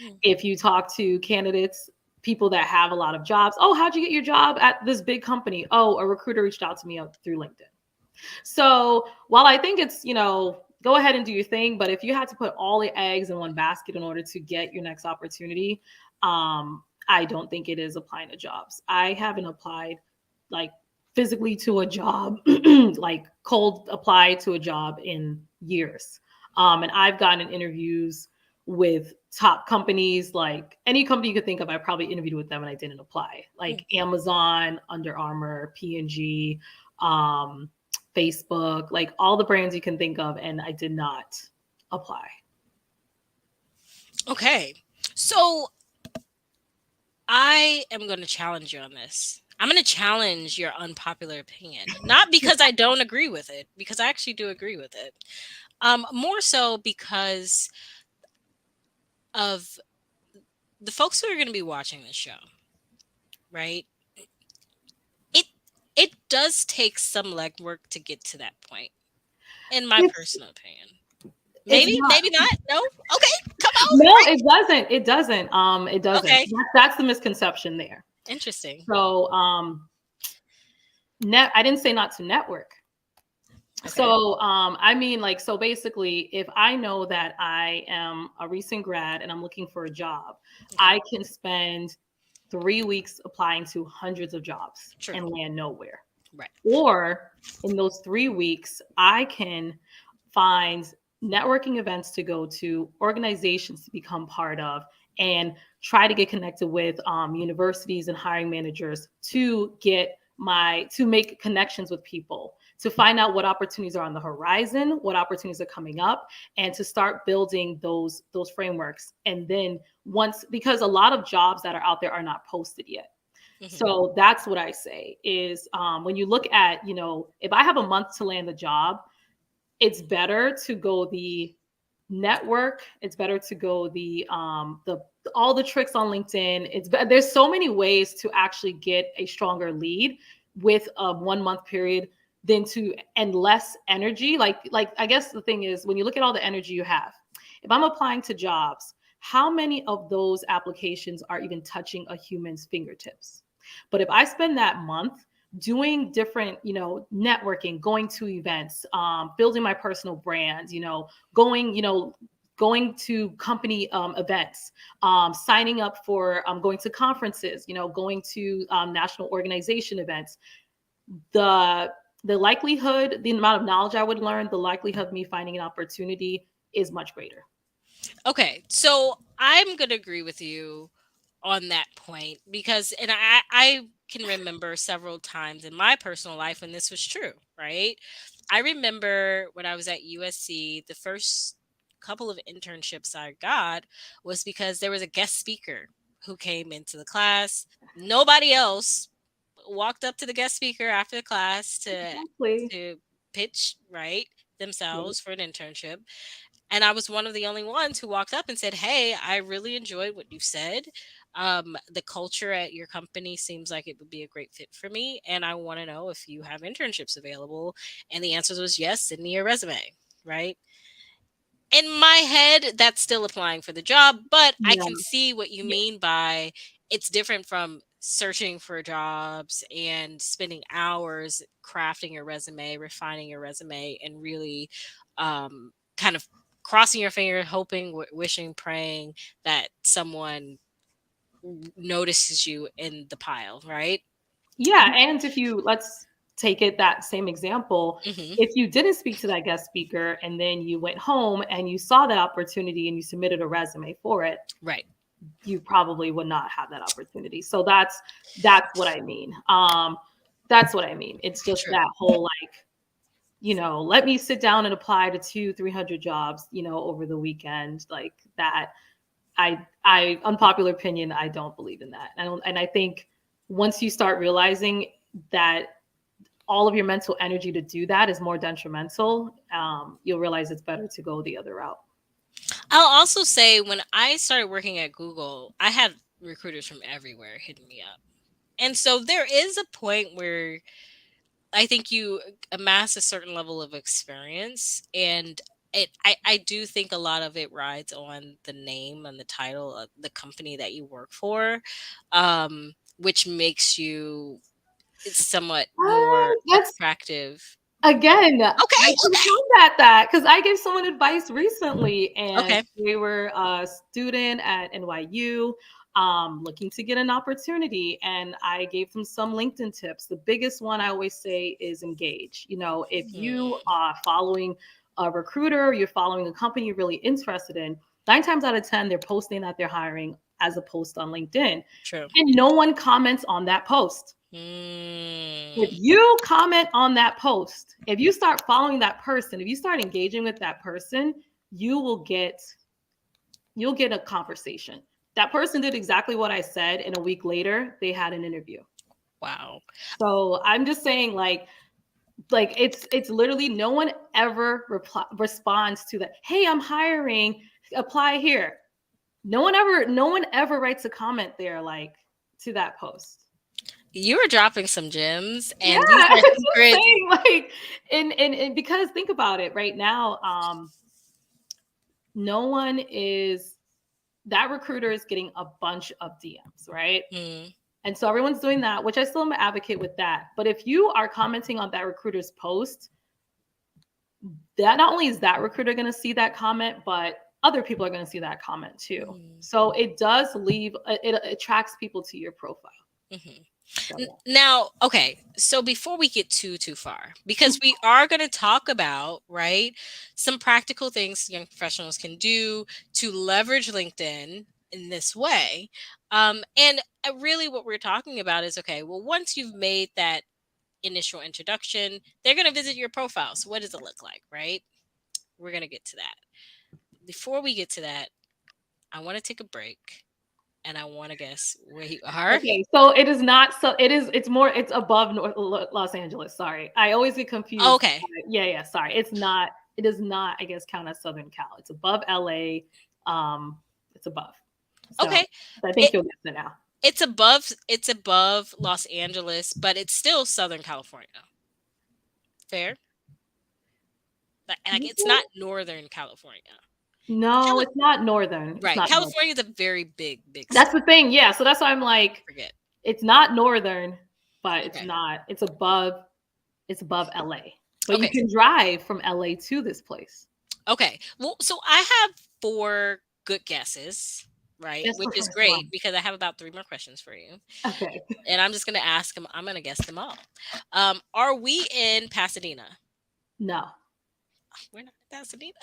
Mm. If you talk to candidates, people that have a lot of jobs, oh, how'd you get your job at this big company? Oh, a recruiter reached out to me through LinkedIn. So while I think it's, go ahead and do your thing, but if you had to put all the eggs in one basket in order to get your next opportunity, I don't think it is applying to jobs. I haven't applied like physically to a job, like cold applied to a job in years. And I've gotten interviews with top companies, like any company you could think of, I probably interviewed with them and I didn't apply. Like Amazon, Under Armour, P&G, um, Facebook, like all the brands you can think of, and I did not apply. Okay. So I am going to challenge you on this. I'm going to challenge your unpopular opinion. Not because I don't agree with it, because I actually do agree with it. More so because of the folks who are going to be watching this show, right? It it does take some legwork to get to that point, in my It's personal opinion. it's Maybe, not. maybe not. No. Okay, come on. No, Right. it doesn't. It doesn't. It doesn't. Okay. That's the misconception there. Interesting. So, net. I didn't say not to network. Okay. So, I mean, like, so basically, if I know that I am a recent grad and I'm looking for a job, Okay. I can spend 3 weeks applying to hundreds of jobs True. and land nowhere. Right. Or in those 3 weeks, I can find networking events to go to, organizations to become part of, and try to get connected with universities and hiring managers to get to make connections with people, to find out what opportunities are on the horizon, what opportunities are coming up, and to start building those frameworks. And then once, because a lot of jobs that are out there are not posted yet, Hmm. so that's what I say is, when you look at, if I have a month to land the job, it's better to go the network. It's better to go the all the tricks on LinkedIn. There's so many ways to actually get a stronger lead with a 1 month period than to, and less energy. Like I guess the thing is, when you look at all the energy you have, if I'm applying to jobs, how many of those applications are even touching a human's fingertips? But if I spend that month doing different, networking, going to events, building my personal brand, going, going to company events, signing up for going to conferences, going to national organization events, the the likelihood, the amount of knowledge I would learn, the likelihood of me finding an opportunity is much greater. Okay, so I'm gonna agree with you on that point because, and I can remember several times in my personal life when this was true, right? I remember when I was at USC, the first couple of internships I got was because there was a guest speaker who came into the class. Nobody else walked up to the guest speaker after the class Exactly. to pitch, right, Yeah. themselves for an internship, and I was one of the only ones who walked up and said, "Hey, I really enjoyed what you said. The culture at your company seems like it would be a great fit for me, and I want to know if you have internships available." And the answer was yes. Send me your resume. Right. In my head, that's still applying for the job, but I can Yeah. see what you Yeah. mean by it's different from searching for jobs and spending hours crafting your resume, refining your resume, and really kind of crossing your finger, hoping, wishing, praying that someone notices you in the pile, right? Yeah, and if you let's take it that same example, Hmm. if you didn't speak to that guest speaker and then you went home and you saw the opportunity and you submitted a resume for it, Right. you probably would not have that opportunity. So that's what I mean. That's what I mean. It's just True. that whole, like, let me sit down and apply to 200-300 jobs, over the weekend, like that. I unpopular opinion, I don't believe in that. And I think once you start realizing that all of your mental energy to do that is more detrimental, you'll realize it's better to go the other route. I'll also say when I started working at Google, I had recruiters from everywhere hitting me up. And so there is a point where I think you amass a certain level of experience, and I do think a lot of it rides on the name and the title of the company that you work for, which makes you it's somewhat more That's attractive. Again, I Okay, can combat that because I gave someone advice recently, and okay, they were a student at NYU, looking to get an opportunity, and I gave them some LinkedIn tips. The biggest one I always say is engage. If you okay. are following a recruiter, you're following a company you're really interested in, 9 times out of 10, they're posting that they're hiring as a post on LinkedIn. True. And no one comments on that post. If Mm, you comment on that post, if you start following that person, if you start engaging with that person, you will get you'll get a conversation. That person did exactly what I said, and a week later, they had an interview. wow. So I'm just saying, like it's literally no one ever responds to that. Hey, I'm hiring. Apply here. No one ever writes a comment there like to that post. You were dropping some gems, Yeah, and these are it's just secrets. saying like, and because think about it right now, no one is that recruiter is getting a bunch of DMs, right? Mm, And so everyone's doing that, which I still am an advocate with that. But if you are commenting on that recruiter's post, that not only is that recruiter going to see that comment, but other people are going to see that comment too. mm, So it does leave, it attracts people to your profile. mhm. So Now, okay, so before we get too far, because we are going to talk about, right, some practical things young professionals can do to leverage LinkedIn in this way. And really what we're talking about is, okay, well, once you've made that initial introduction, they're going to visit your profile. So what does it look like, right? We're going to get to that. Before we get to that, I want to take a break and I want to guess where you are. okay, so it is not, so it is, it's more, it's above Los Angeles. Sorry. I always get confused. Okay. Yeah, yeah, sorry. It's not, it does not, I guess, count as Southern Cal. It's above LA. It's above. So Okay. I think It, you'll get it now. it's above Los Angeles, but it's still Southern California. Fair? Like it's not Northern California. No, Cali- it's not northern. It's right. not northern. California is a very big That's state. the thing. Yeah. So that's why I'm like, Forget. it's not northern, but it's Okay. not. It's above LA. But you Okay. can drive from LA to this place. Okay. Well, so I have four good guesses, right? That's the Which is first great one. because I have about three more questions for you. Okay. And I'm just going to ask them, I'm going to guess them all. Are we in Pasadena? No. We're not in Pasadena.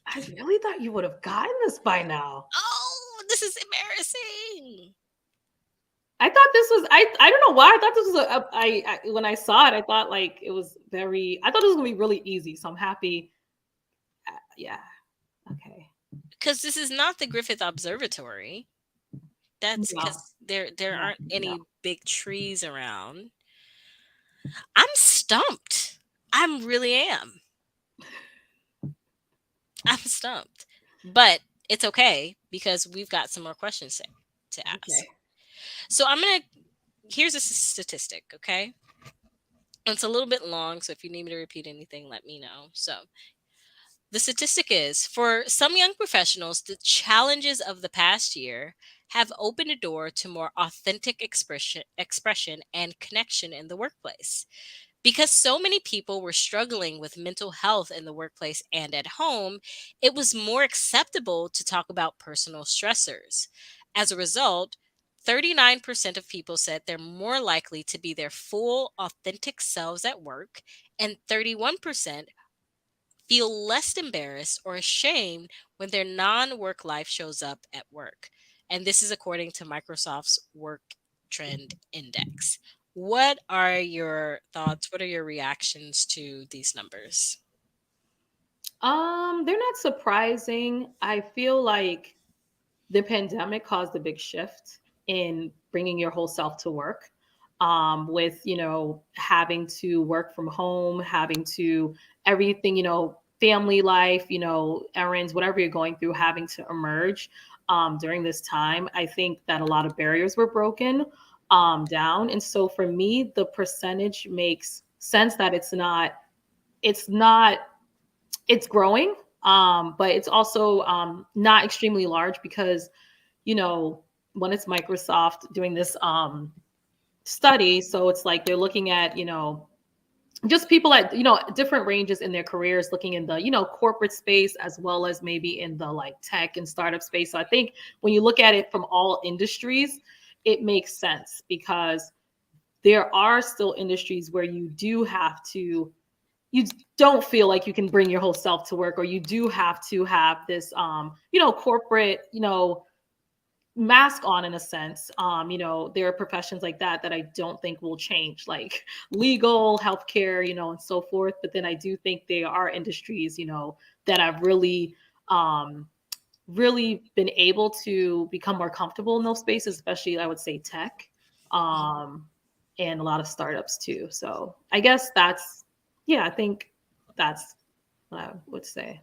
I really thought you would have gotten this by now. Oh, this is embarrassing. I thought this was I don't know why I thought this was I when I saw it I thought like it was very I thought it was gonna be really easy, so I'm happy. Yeah. Okay. Because this is not the Griffith Observatory. That's No. because there No. aren't No. any big trees around. I'm stumped. I really am. I'm stumped. But it's okay because we've got some more questions to ask. Okay. So here's a statistic, okay? It's a little bit long, so if you need me to repeat anything, let me know. So the statistic is for some young professionals, the challenges of the past year have opened a door to more authentic expression and connection in the workplace. Because so many people were struggling with mental health in the workplace and at home, it was more acceptable to talk about personal stressors. As a result, 39% of people said they're more likely to be their full, authentic selves at work, and 31% feel less embarrassed or ashamed when their non work life shows up at work. And this is according to Microsoft's Work Trend Index. What are your thoughts? What are your reactions to these numbers? They're not surprising. I feel like the pandemic caused a big shift in bringing your whole self to work. With having to work from home, having to everything, family life, errands, whatever you're going through, having to emerge during this time. I think that a lot of barriers were broken down, and so for me, the percentage makes sense that it's not it's growing, but it's also not extremely large because you know when it's Microsoft doing this study, so it's like they're looking at just people at different ranges in their careers, looking in the corporate space as well as maybe in the like tech and startup space. So I think when you look at it from all industries, it makes sense because there are still industries where you do have to you don't feel like you can bring your whole self to work, or you do have to have this corporate, mask on, in a sense. There are professions like that that I don't think will change, like legal, healthcare, and so forth. But then I do think there are industries, that have um really been able to become more comfortable in those spaces, especially I would say tech, um, and a lot of startups too. So I guess yeah, I think that's what I would say.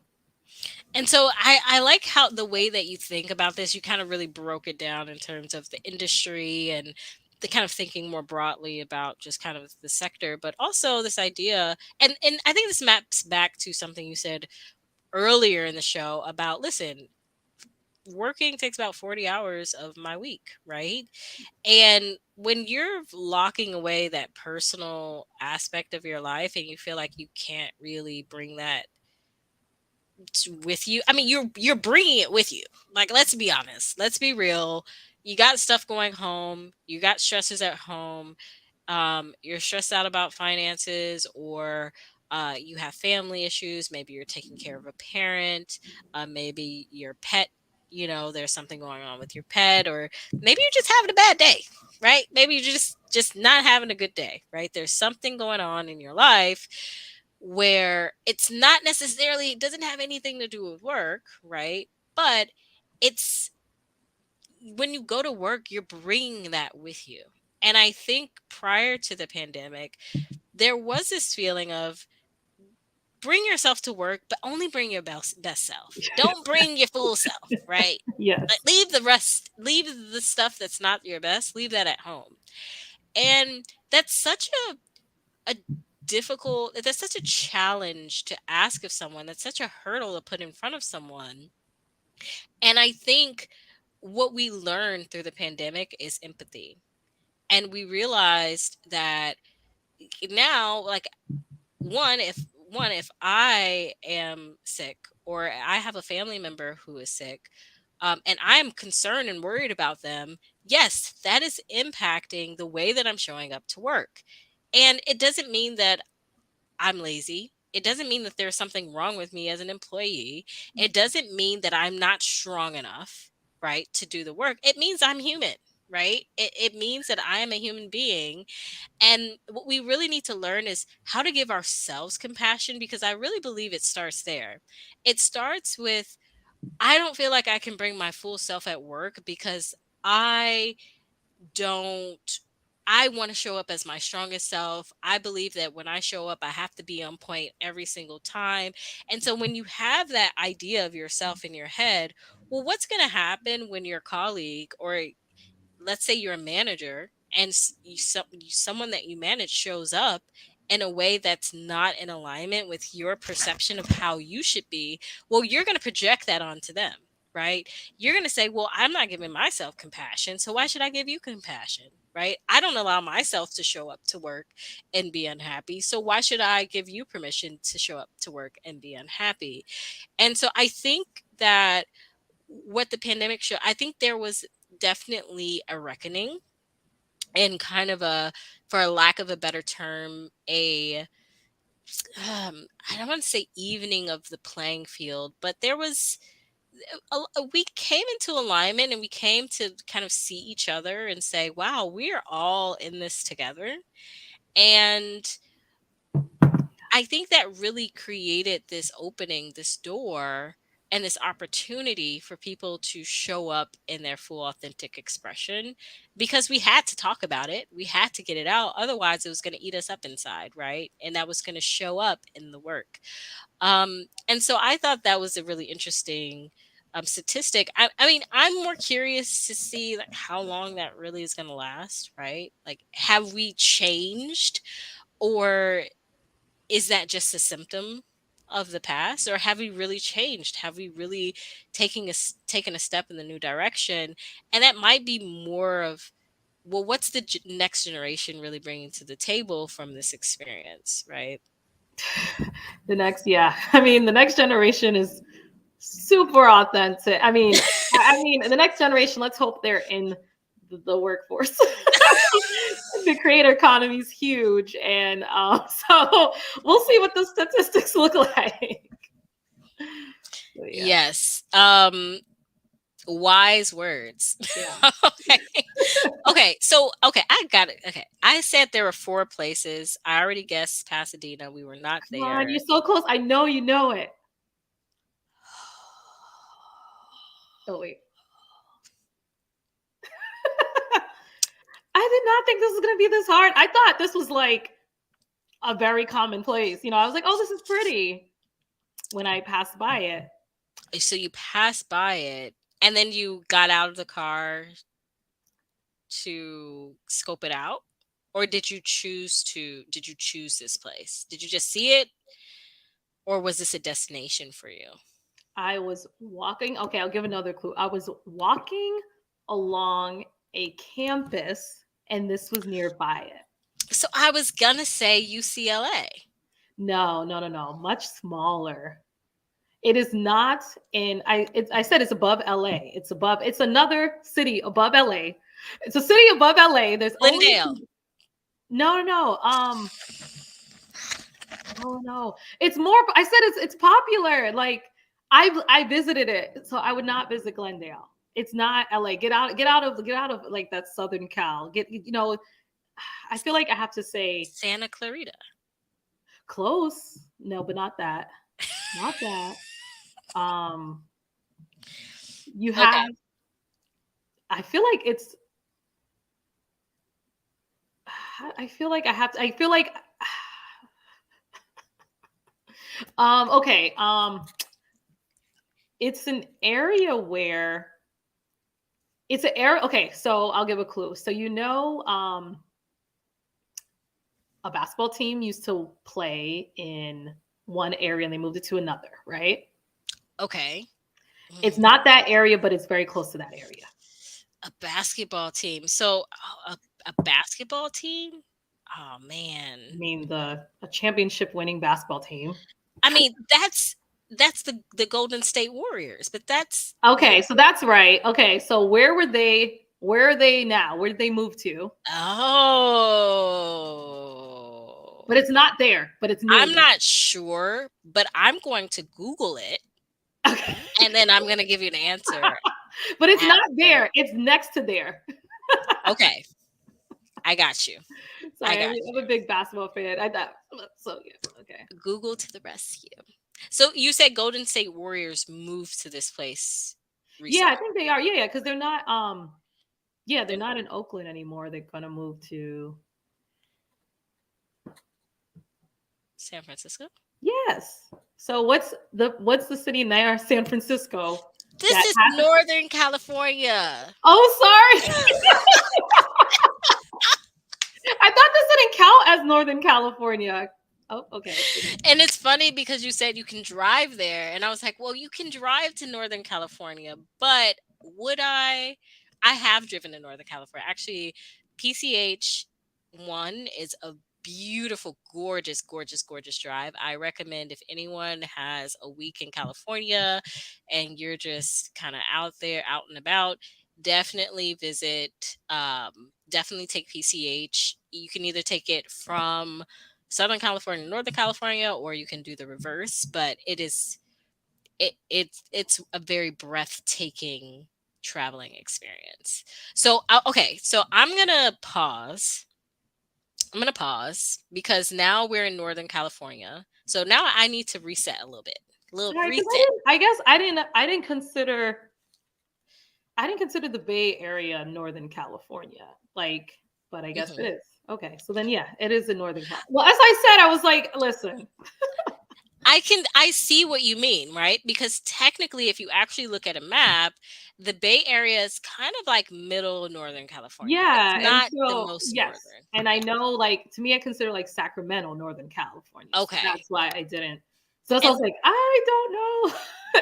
And so I like how the way that you think about this, you kind of really broke it down in terms of the industry and the kind of thinking more broadly about just kind of the sector, but also this idea, and I think this maps back to something you said earlier in the show about, listen, working takes about 40 hours of my week, right? And when you're locking away that personal aspect of your life and you feel like you can't really bring that with you. I mean, you're bringing it with you. Like, let's be honest. Let's be real. You got stuff going home. You got stresses at home. You're stressed out about finances, or you have family issues. Maybe you're taking care of a parent. Maybe your pet. There's something going on with your pet, or maybe you're just having a bad day, right? Maybe you're just not having a good day, right? There's something going on in your life where it's not necessarily, it doesn't have anything to do with work, right? But it's, when you go to work, you're bringing that with you. And I think prior to the pandemic, there was this feeling of, bring yourself to work, but only bring your best self. Don't bring your full self, right? Like, Yes. leave the rest, leave the stuff that's not your best, leave that at home. And that's such a difficult, that's such a challenge to ask of someone, that's such a hurdle to put in front of someone. And I think what we learned through the pandemic is empathy. And we realized that now, like, if I am sick, or I have a family member who is sick, and I'm concerned and worried about them, yes, that is impacting the way that I'm showing up to work. And it doesn't mean that I'm lazy. It doesn't mean that there's something wrong with me as an employee. It doesn't mean that I'm not strong enough, right, to do the work. It means I'm human, right? It means that I am a human being. And what we really need to learn is how to give ourselves compassion, because I really believe it starts there. It starts with, I don't feel like I can bring my full self at work because I don't I want to show up as my strongest self. I believe that when I show up, I have to be on point every single time. And so when you have that idea of yourself in your head, well, what's going to happen when your colleague, or let's say you're a manager, and someone that you manage shows up in a way that's not in alignment with your perception of how you should be? Well, you're going to project that onto them, right? You're going to say, well, I'm not giving myself compassion, so why should I give you compassion? Right? I don't allow myself to show up to work and be unhappy, so why should I give you permission to show up to work and be unhappy? And so I think that what the pandemic showed, I think there was definitely a reckoning, and kind of a, for a lack of a better term, a I don't want to say evening of the playing field, but there was we came into alignment, and we came to kind of see each other and say, wow, we are all in this together. And I think that really created this opening, this door, and this opportunity for people to show up in their full authentic expression, because we had to talk about it. We had to get it out. Otherwise, it was going to eat us up inside, right? And that was going to show up in the work. And so I thought that was a really interesting statistic. I mean, I'm more curious to see, like, how long that really is going to last, right? Like, have we changed, or is that just a symptom of the past, or have we really changed? Have we really taken a step in the new direction? And that might be more of, well, what's the next generation really bringing to the table from this experience, right? The next, yeah. I mean, the next generation is super authentic. I mean, the next generation, let's hope they're in the workforce. The creator economy is huge, and so we'll see what the statistics look like. So yeah, Yes. Wise words. yeah. Okay. Okay. So, okay, I got it. Okay. I said there were four places. I already guessed Pasadena. We were not Come on, you're there. so close. I know you know it. Oh wait, I did not think this was gonna be this hard. I thought this was like a very common place. I was like, oh, this is pretty when I passed by it. So you passed by it and then you got out of the car to scope it out? Or did you choose this place? Did you just see it or was this a destination for you? I was walking. Okay, I'll give another clue. I was walking along a campus, and this was nearby it. So I was gonna say UCLA. No, no, no, no. Much smaller. It is not in. I said it's above LA. It's above. It's another city above LA. It's a city above LA. There's only Glendale. no, no, no. No, no. It's more. I said it's popular. Like I visited it, so I would not visit Glendale. It's not LA. Get out of like that Southern Cal. I feel like I have to say Santa Clarita. close. No, but not that. Not that. Um, you have. Okay. I feel like it's. I feel like I have to. I feel like. Okay. It's an area where it's an area. Okay, so I'll give a clue. So a basketball team used to play in one area and they moved it to another, right? Okay. It's Mm. not that area, but it's very close to that area. A basketball team. So a basketball team? Oh I man. mean, the a championship winning basketball team. I mean, that's the Golden State Warriors, but that's Okay, so that's right. Okay, so where were they? Where are they now? Where did they move to? But oh. it's not there, but it's near I'm there. not sure, but I'm going to Google it Okay. and then I'm going to give you an answer But it's not after. there. It's next to there. Okay, I got you. I Sorry, got I'm a big basketball fan. I thought so. Yeah. Okay. you. Google to the rescue. So you said Golden State Warriors moved to this place Yeah, I recently. think they are. Yeah, yeah, because they're not. Yeah, they're They're not in Oakland anymore. They're gonna move to. San Francisco. Yes. So what's the city near San Francisco This that is has? Northern California. Oh, sorry. I thought this didn't count as Northern California. Oh, okay. And it's funny because you said you can drive there. And I was like, well, you can drive to Northern California, but would I? I have driven to Northern California. Actually, PCH 1 is a beautiful, gorgeous, gorgeous, gorgeous drive. I recommend if anyone has a week in California and you're just kind of out there, out and about, definitely visit, definitely take PCH. You can either take it from Southern California, Northern California, or you can do the reverse. But it's a very breathtaking traveling experience. So okay, so I'm gonna pause because now we're in Northern California. So now I need to reset a little bit, a little Right, because reset. I guess I didn't consider the Bay Area Northern California. Like, but I guess it Mhm. is. Okay, so then yeah, it is in Northern Cal. Well, as I said, I was like, listen, I see what you mean, right? Because technically if you actually look at a map, the Bay Area is kind of like middle Northern California. It's yeah, and not the so most yes, northern. and I know, like, to me, I consider like Sacramento Northern California, so Okay. that's why I didn't. So that's why I And was like, I don't know,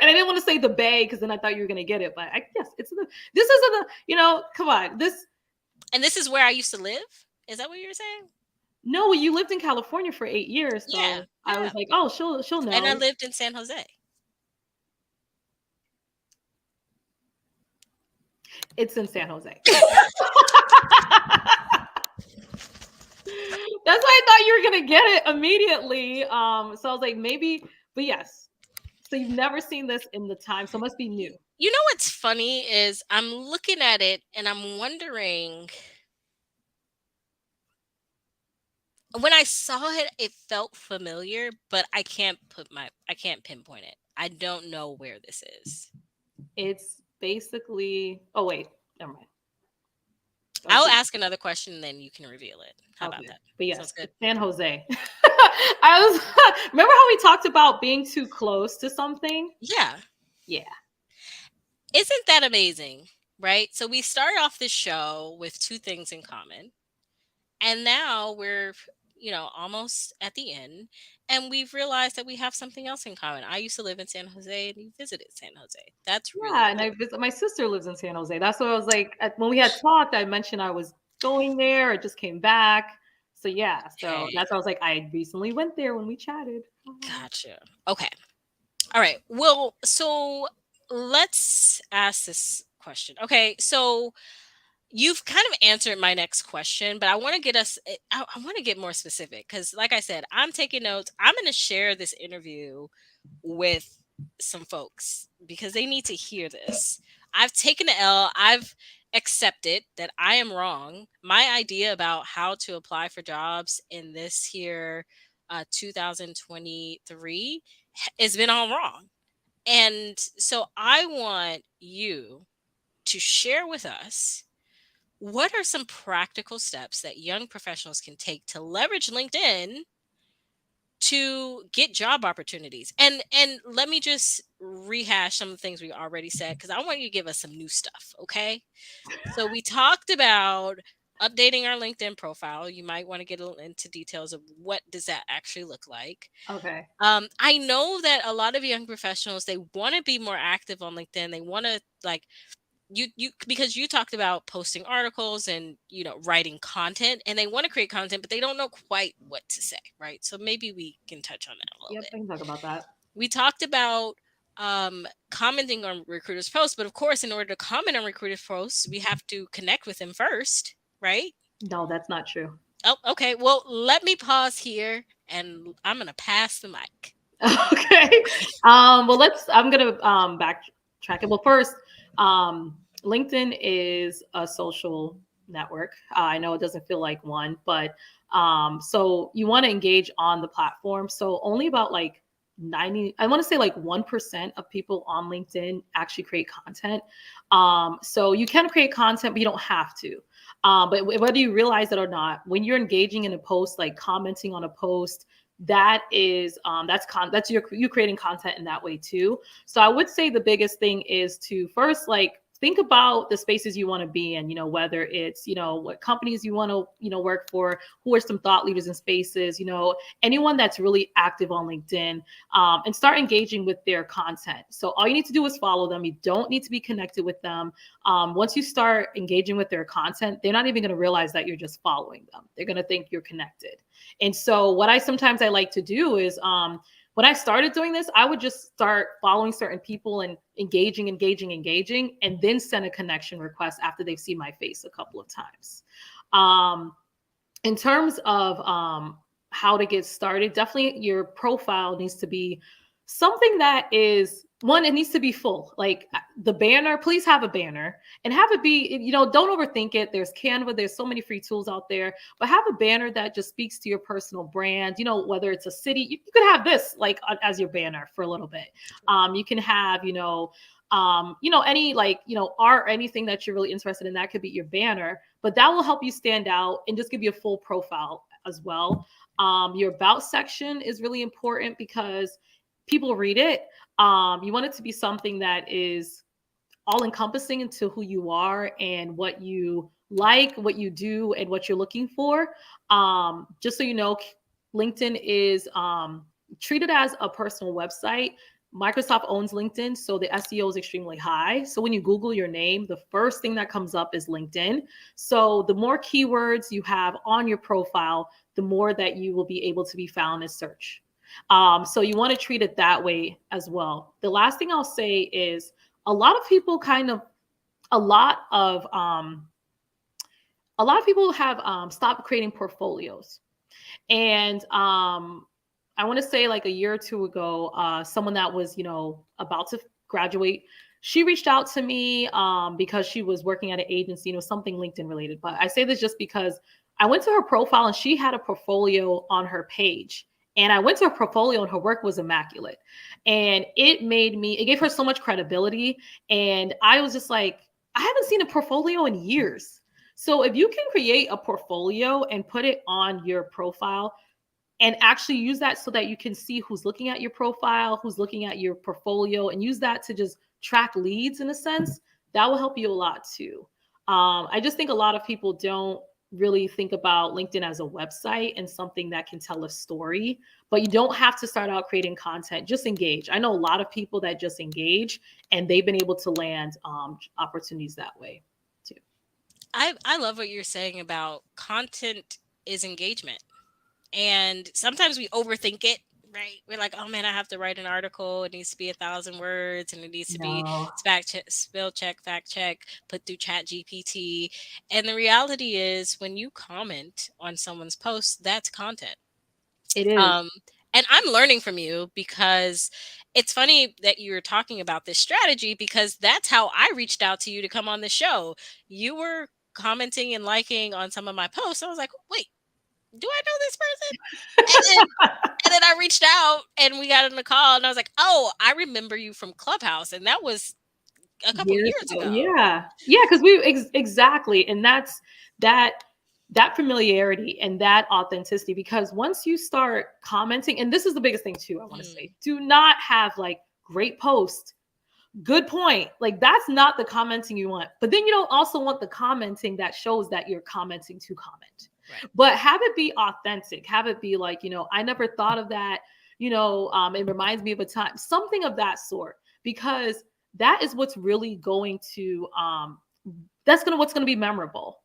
and I didn't want to say the Bay because then I thought you were gonna get it, but yes, it's the. This isn't the. Come on, this. and this is where I used to live? Is that what you're saying? No, you lived in California for 8 years, Yeah, so I was yeah. like, oh, she'll And I know. lived in San Jose. It's in San Jose. That's why I thought you were gonna get it immediately. So I was like, maybe, but yes. So you've never seen this in the time, so it must be Y- new. You know what's funny is I'm looking at it and I'm wondering, when I saw it, it felt familiar, but I can't pinpoint it. I don't know where this is. It's basically. Oh wait, never mind. I'll I'll do. ask another question and then you can reveal it. How about Okay, that? but Sounds yes, good? it's San Jose. I was remember how we talked about being too close to something. Yeah. Yeah, Isn't that amazing? Right? So we started off this show with two things in common. And now we're, almost at the end. And we've realized that we have something else in common. I used to live in San Jose and you visited San Jose. That's really yeah. And cool. I visit. My sister lives in San Jose. That's what I was like when we had talked. I mentioned I was going there. I just came back. So yeah, so Okay. that's why I was like, I recently went there when we chatted. Gotcha. Okay. All right. Well, so let's ask this question. Okay. So you've kind of answered my next question, but I want to I want to get more specific because, like I said, I'm taking notes. I'm going to share this interview with some folks because they need to hear this. I've taken the L. I've accepted that I am wrong. My idea about how to apply for jobs in this here 2023 has been all wrong. And so I want you to share with us, what are some practical steps that young professionals can take to leverage LinkedIn to get job opportunities? And let me just rehash some of the things we already said cuz I want you to give us some new stuff, okay? So we talked about updating our LinkedIn profile. You might want to get into details of what does that actually look like. Okay. I know that a lot of young professionals, they want to be more active on LinkedIn. They want to, like, you because you talked about posting articles and writing content, and they want to create content but they don't know quite what to say, right? So maybe we can touch on that a little Yep, bit. I can talk about that. We talked about commenting on recruiters posts, but of course, in order to comment on recruiters posts, we have to connect with them first, right? No, that's not true. Oh, okay, well, let me pause here and I'm gonna pass the mic. Okay. Well, I'm gonna backtrack it. Well, first, LinkedIn is a social network. I know it doesn't feel like one, but so you want to engage on the platform. So only about like 90, I want to say like 1% of people on LinkedIn actually create content. So you can create content, but you don't have to. But whether you realize it or not, when you're engaging in a post, like commenting on a post, that is that's you creating content in that way too. So I would say the biggest thing is to first, like, think about the spaces you want to be in, whether it's, what companies you want to, work for, who are some thought leaders in spaces, anyone that's really active on LinkedIn, and start engaging with their content. So all you need to do is follow them. You don't need to be connected with them. Once you start engaging with their content, they're not even going to realize that you're just following them. They're going to think you're connected. And so what I like to do is, when I started doing this, I would just start following certain people and engaging, and then send a connection request after they've seen my face a couple of times. Um, in terms of how to get started, definitely your profile needs to be something that is, one, it needs to be full. Like the banner, please have a banner and have it be, don't overthink it. There's Canva, there's so many free tools out there, but have a banner that just speaks to your personal brand. Whether it's a city, you could have this like as your banner for a little bit. You can have, any, like, art, anything that you're really interested in, that could be your banner, but that will help you stand out and just give you a full profile as well. Your about section is really important because people read it. You want it to be something that is all encompassing into who you are and what you like, what you do, and what you're looking for. Just so you know, LinkedIn is treated as a personal website. Microsoft owns LinkedIn, so the SEO is extremely high. So when you Google your name, the first thing that comes up is LinkedIn. So the more keywords you have on your profile, the more that you will be able to be found in search. So you want to treat it that way as well. The last thing I'll say is, a lot of people kind of a lot of um, a lot of people have stopped creating portfolios. And I want to say like a year or two ago, someone that was, about to graduate, she reached out to me because she was working at an agency, something LinkedIn related. But I say this just because I went to her profile and she had a portfolio on her page. And I went to her portfolio and her work was immaculate. And it gave her so much credibility. And I was just like, I haven't seen a portfolio in years. So if you can create a portfolio and put it on your profile and actually use that so that you can see who's looking at your profile, who's looking at your portfolio, and use that to just track leads in a sense, that will help you a lot too. I just think a lot of people don't really think about LinkedIn as a website and something that can tell a story, but you don't have to start out creating content. Just engage. I know a lot of people that just engage and they've been able to land opportunities that way too. I love what you're saying about content is engagement. And sometimes we overthink it, right? We're like, oh man, I have to write an article. It needs to be 1,000 words and it needs to be No, spell check, fact check, put through chat GPT. And the reality is when you comment on someone's post, that's content. it is. Um, and I'm learning from you because it's funny that you're talking about this strategy because that's how I reached out to you to come on the show. You were commenting and liking on some of my posts. I was like, wait, do I know this person? And then I reached out and we got on the call and I was like, "Oh, I remember you from Clubhouse." And that was a couple Years years ago, ago. yeah. Yeah, because we exactly, and that's that that familiarity and that authenticity, because once you start commenting, and this is the biggest thing too, I wanna Mm, say, do not have, like, great post, good point, like, that's not the commenting you want, but then you don't also want the commenting that shows that you're commenting to comment. right. But have it be authentic, have it be like, "I never thought of that," "It reminds me of a time," something of that sort, because that is what's really going to that's gonna what's gonna be memorable.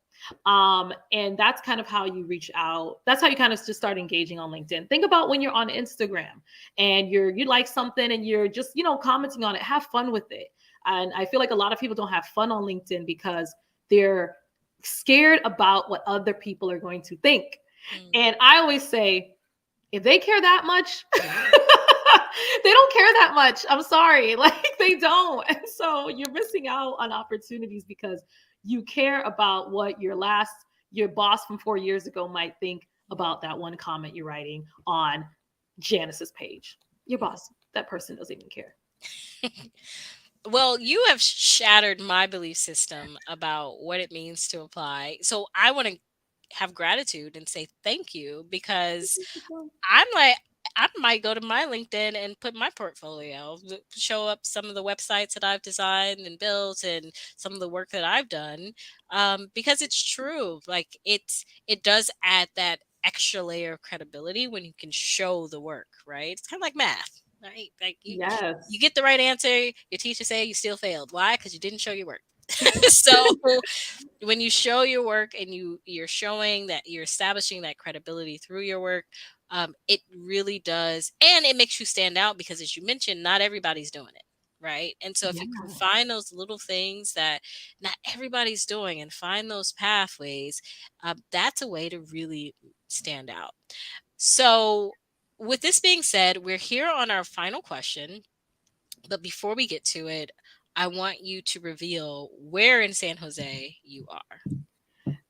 And that's kind of how you reach out. That's how you kind of just start engaging on LinkedIn. Think about when you're on Instagram and you like something and you're just, commenting on it. Have fun with it. And I feel like a lot of people don't have fun on LinkedIn because they're scared about what other people are going to think. Mm. And I always say, if they care that much, they don't care that much. I'm sorry. Like they don't. And so you're missing out on opportunities because you care about what your boss from 4 years ago might think about that one comment you're writing on Janice's page. Your Mm. boss, that person doesn't even care. Well, you have shattered my belief system about what it means to apply. So I want to have gratitude and say thank you because I'm like, I might go to my LinkedIn and put my portfolio, show up some of the websites that I've designed and built, and some of the work that I've done, because it's true. Like it does add that extra layer of credibility when you can show the work, right? It's kind of like math, right? Like you Yes. get the right answer, your teacher say you still failed. Why? Because you didn't show your work. So when you show your work and you're showing that you're establishing that credibility through your work, it really does, and it makes you stand out because, as you mentioned, not everybody's doing it, right? And so if Yeah. you can find those little things that not everybody's doing and find those pathways, that's a way to really stand out. So with this being said, we're here on our final question, but before we get to it, I want you to reveal where in San Jose you are.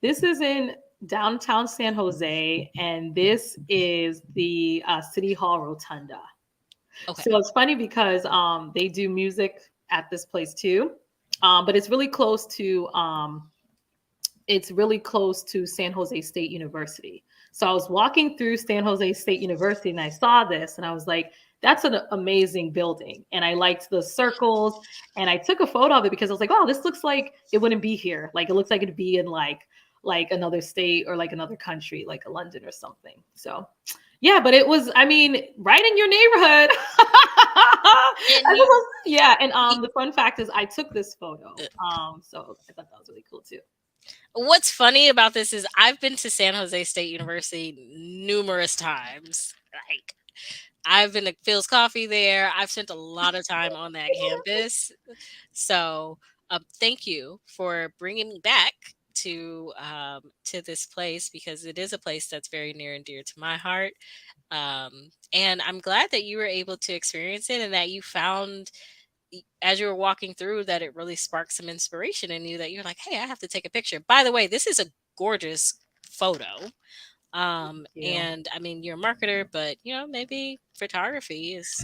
This is in downtown San Jose, and this is the City Hall Rotunda. Okay. So it's funny because they do music at this place too, but it's really close to San Jose State University. So I was walking through San Jose State University and I saw this and I was like, that's an amazing building. And I liked the circles and I took a photo of it because I was like, oh, this looks like it wouldn't be here. Like it looks like it'd be in like another state or like another country, like a London or something. So yeah, but it was, I mean, right in your neighborhood. And you, Yeah, and the fun fact is I took this photo. So I thought that was really cool too. what's funny about this is I've been to San Jose State University numerous times. Like I've been to Phil's Coffee there. I've spent a lot of time on that campus. So Thank you for bringing me back to this place because it is a place that's very near and dear to my heart. And I'm glad that you were able to experience it and that you found as you were walking through that it really sparked some inspiration in you that you're like, hey, I have to take a picture. By the way, this is a gorgeous photo. You. And I mean, you're a marketer, but maybe photography is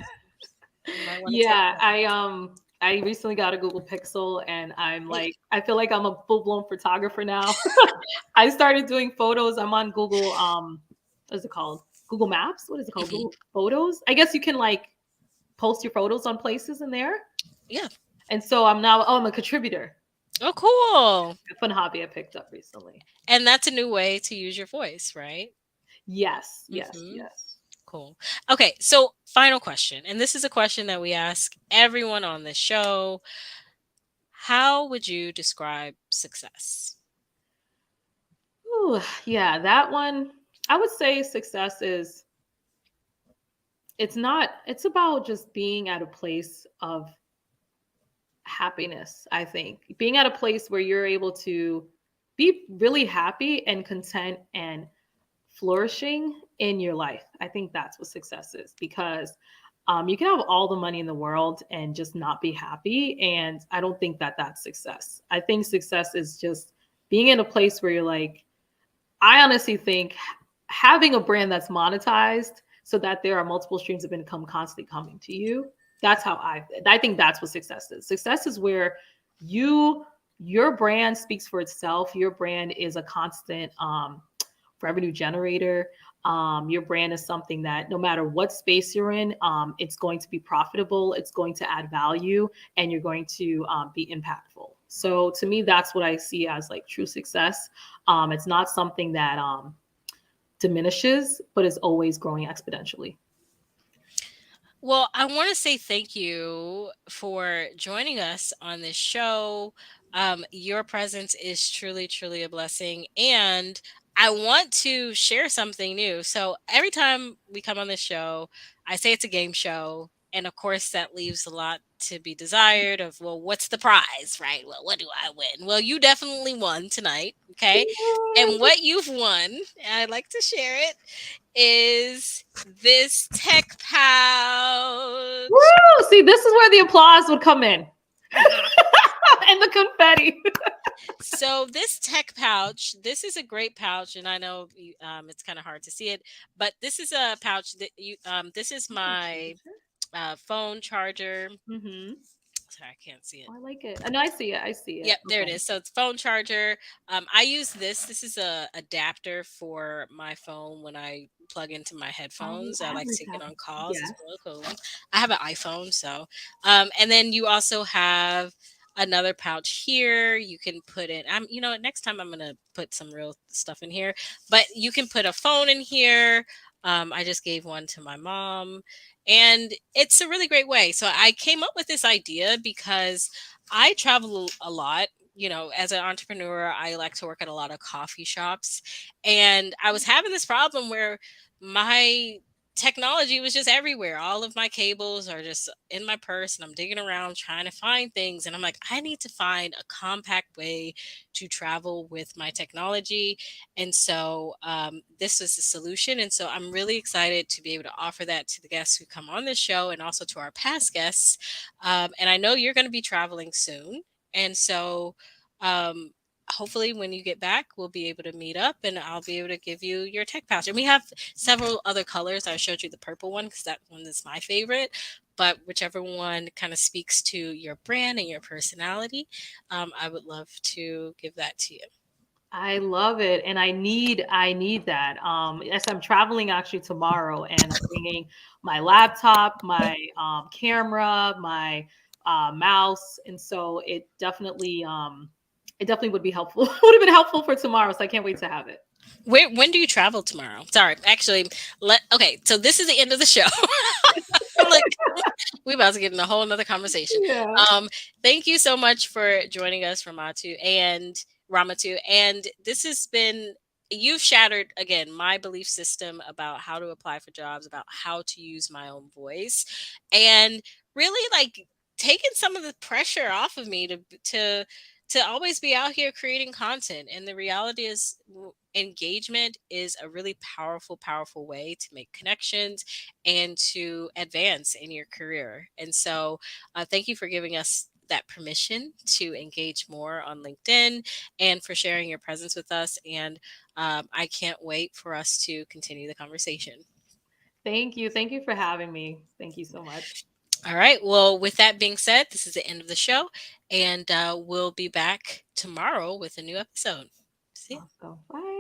you might want to take Yeah, that. I recently got a Google Pixel and I feel like I'm a full-blown photographer now. I started doing photos. I'm on Google what is it called? Google Maps? What is it called? Hmm. Google Photos? I guess you can like post your photos on places in there. Yeah. And so I'm a contributor. Oh, cool. A fun hobby I picked up recently. And that's a new way to use your voice, right? Yes, yes, Hmm. yes. Cool. Okay, so final question. And this is a question that we ask everyone on the show. How would you describe success? Ooh, yeah, that one. I would say success is it's about just being at a place of happiness, I think. Being at a place where you're able to be really happy and content and flourishing in your life. I think that's what success is because you can have all the money in the world and just not be happy. And I don't think that that's success. I think success is just being in a place where you're like, I honestly think having a brand that's monetized so that there are multiple streams of income constantly coming to you. That's how I think that's what success is. Success is where you your brand speaks for itself. Your brand is a constant revenue generator. Your brand is something that no matter what space you're in, it's going to be profitable, it's going to add value, and you're going to be impactful. So to me, that's what I see as like true success. It's not something that diminishes, but is always growing exponentially. Well, I want to say thank you for joining us on this show. Your presence is truly, truly a blessing. And I want to share something new. So every time we come on this show, I say it's a game show. And of course, that leaves a lot to be desired of, well, what's the prize, right? Well, what do I win? Well, you definitely won tonight. Okay. And what you've won, and I'd like to share it, is this tech pouch. Woo! See, this is where the applause would come in and the confetti. So this tech pouch, this is a great pouch, and I know it's kind of hard to see it, but this is a pouch that this is my phone charger. Mm-hmm. Sorry, I can't see it. Oh, I like it. No, I see it. I see it. Yep, there it Okay. is. So it's phone charger. I use this. This is a adapter for my phone when I plug into my Oh, headphones. I I have like to this take it on happen. calls. It's Yes. really cool. I have an iPhone, so and then you also have another pouch here. You can put in. Next time I'm gonna put some real stuff in here, but you can put a phone in here. I just gave one to my mom, and it's a really great way. So I came up with this idea because I travel a lot. As an entrepreneur, I like to work at a lot of coffee shops. And I was having this problem where my technology was just everywhere. All of my cables are just in my purse, and I'm digging around trying to find things. And I'm like, I need to find a compact way to travel with my technology. And so this was the solution. And so I'm really excited to be able to offer that to the guests who come on this show and also to our past guests. And I know you're going to be traveling soon. And so, um, hopefully, when you get back, we'll be able to meet up and I'll be able to give you your tech pouch. And we have several other colors. I showed you the purple one because that one is my favorite. But whichever one kind of speaks to your brand and your personality, I would love to give that to you. I love it, and I need that. Yes, I'm traveling actually tomorrow, and I'm bringing my laptop, my camera, my mouse, and so it definitely would be helpful. Would have been helpful for tomorrow, so I can't wait to have it. When do you travel tomorrow? Sorry, actually, okay. So this is the end of the show. Like we about to get in a whole another conversation. Yeah. Um, Thank you so much for joining us, Ramatu. And this has been you've shattered again my belief system about how to apply for jobs, about how to use my own voice, and really like. taken some of the pressure off of me to always be out here creating content. And the reality is, engagement is a really powerful way to make connections and to advance in your career. And so, thank you for giving us that permission to engage more on LinkedIn and for sharing your presence with us. And I can't wait for us to continue the conversation. Thank you. Thank you for having me. Thank you so much. All right. Well, with that being said, this is the end of the show, and we'll be back tomorrow with a new episode. See ya. Awesome. Bye.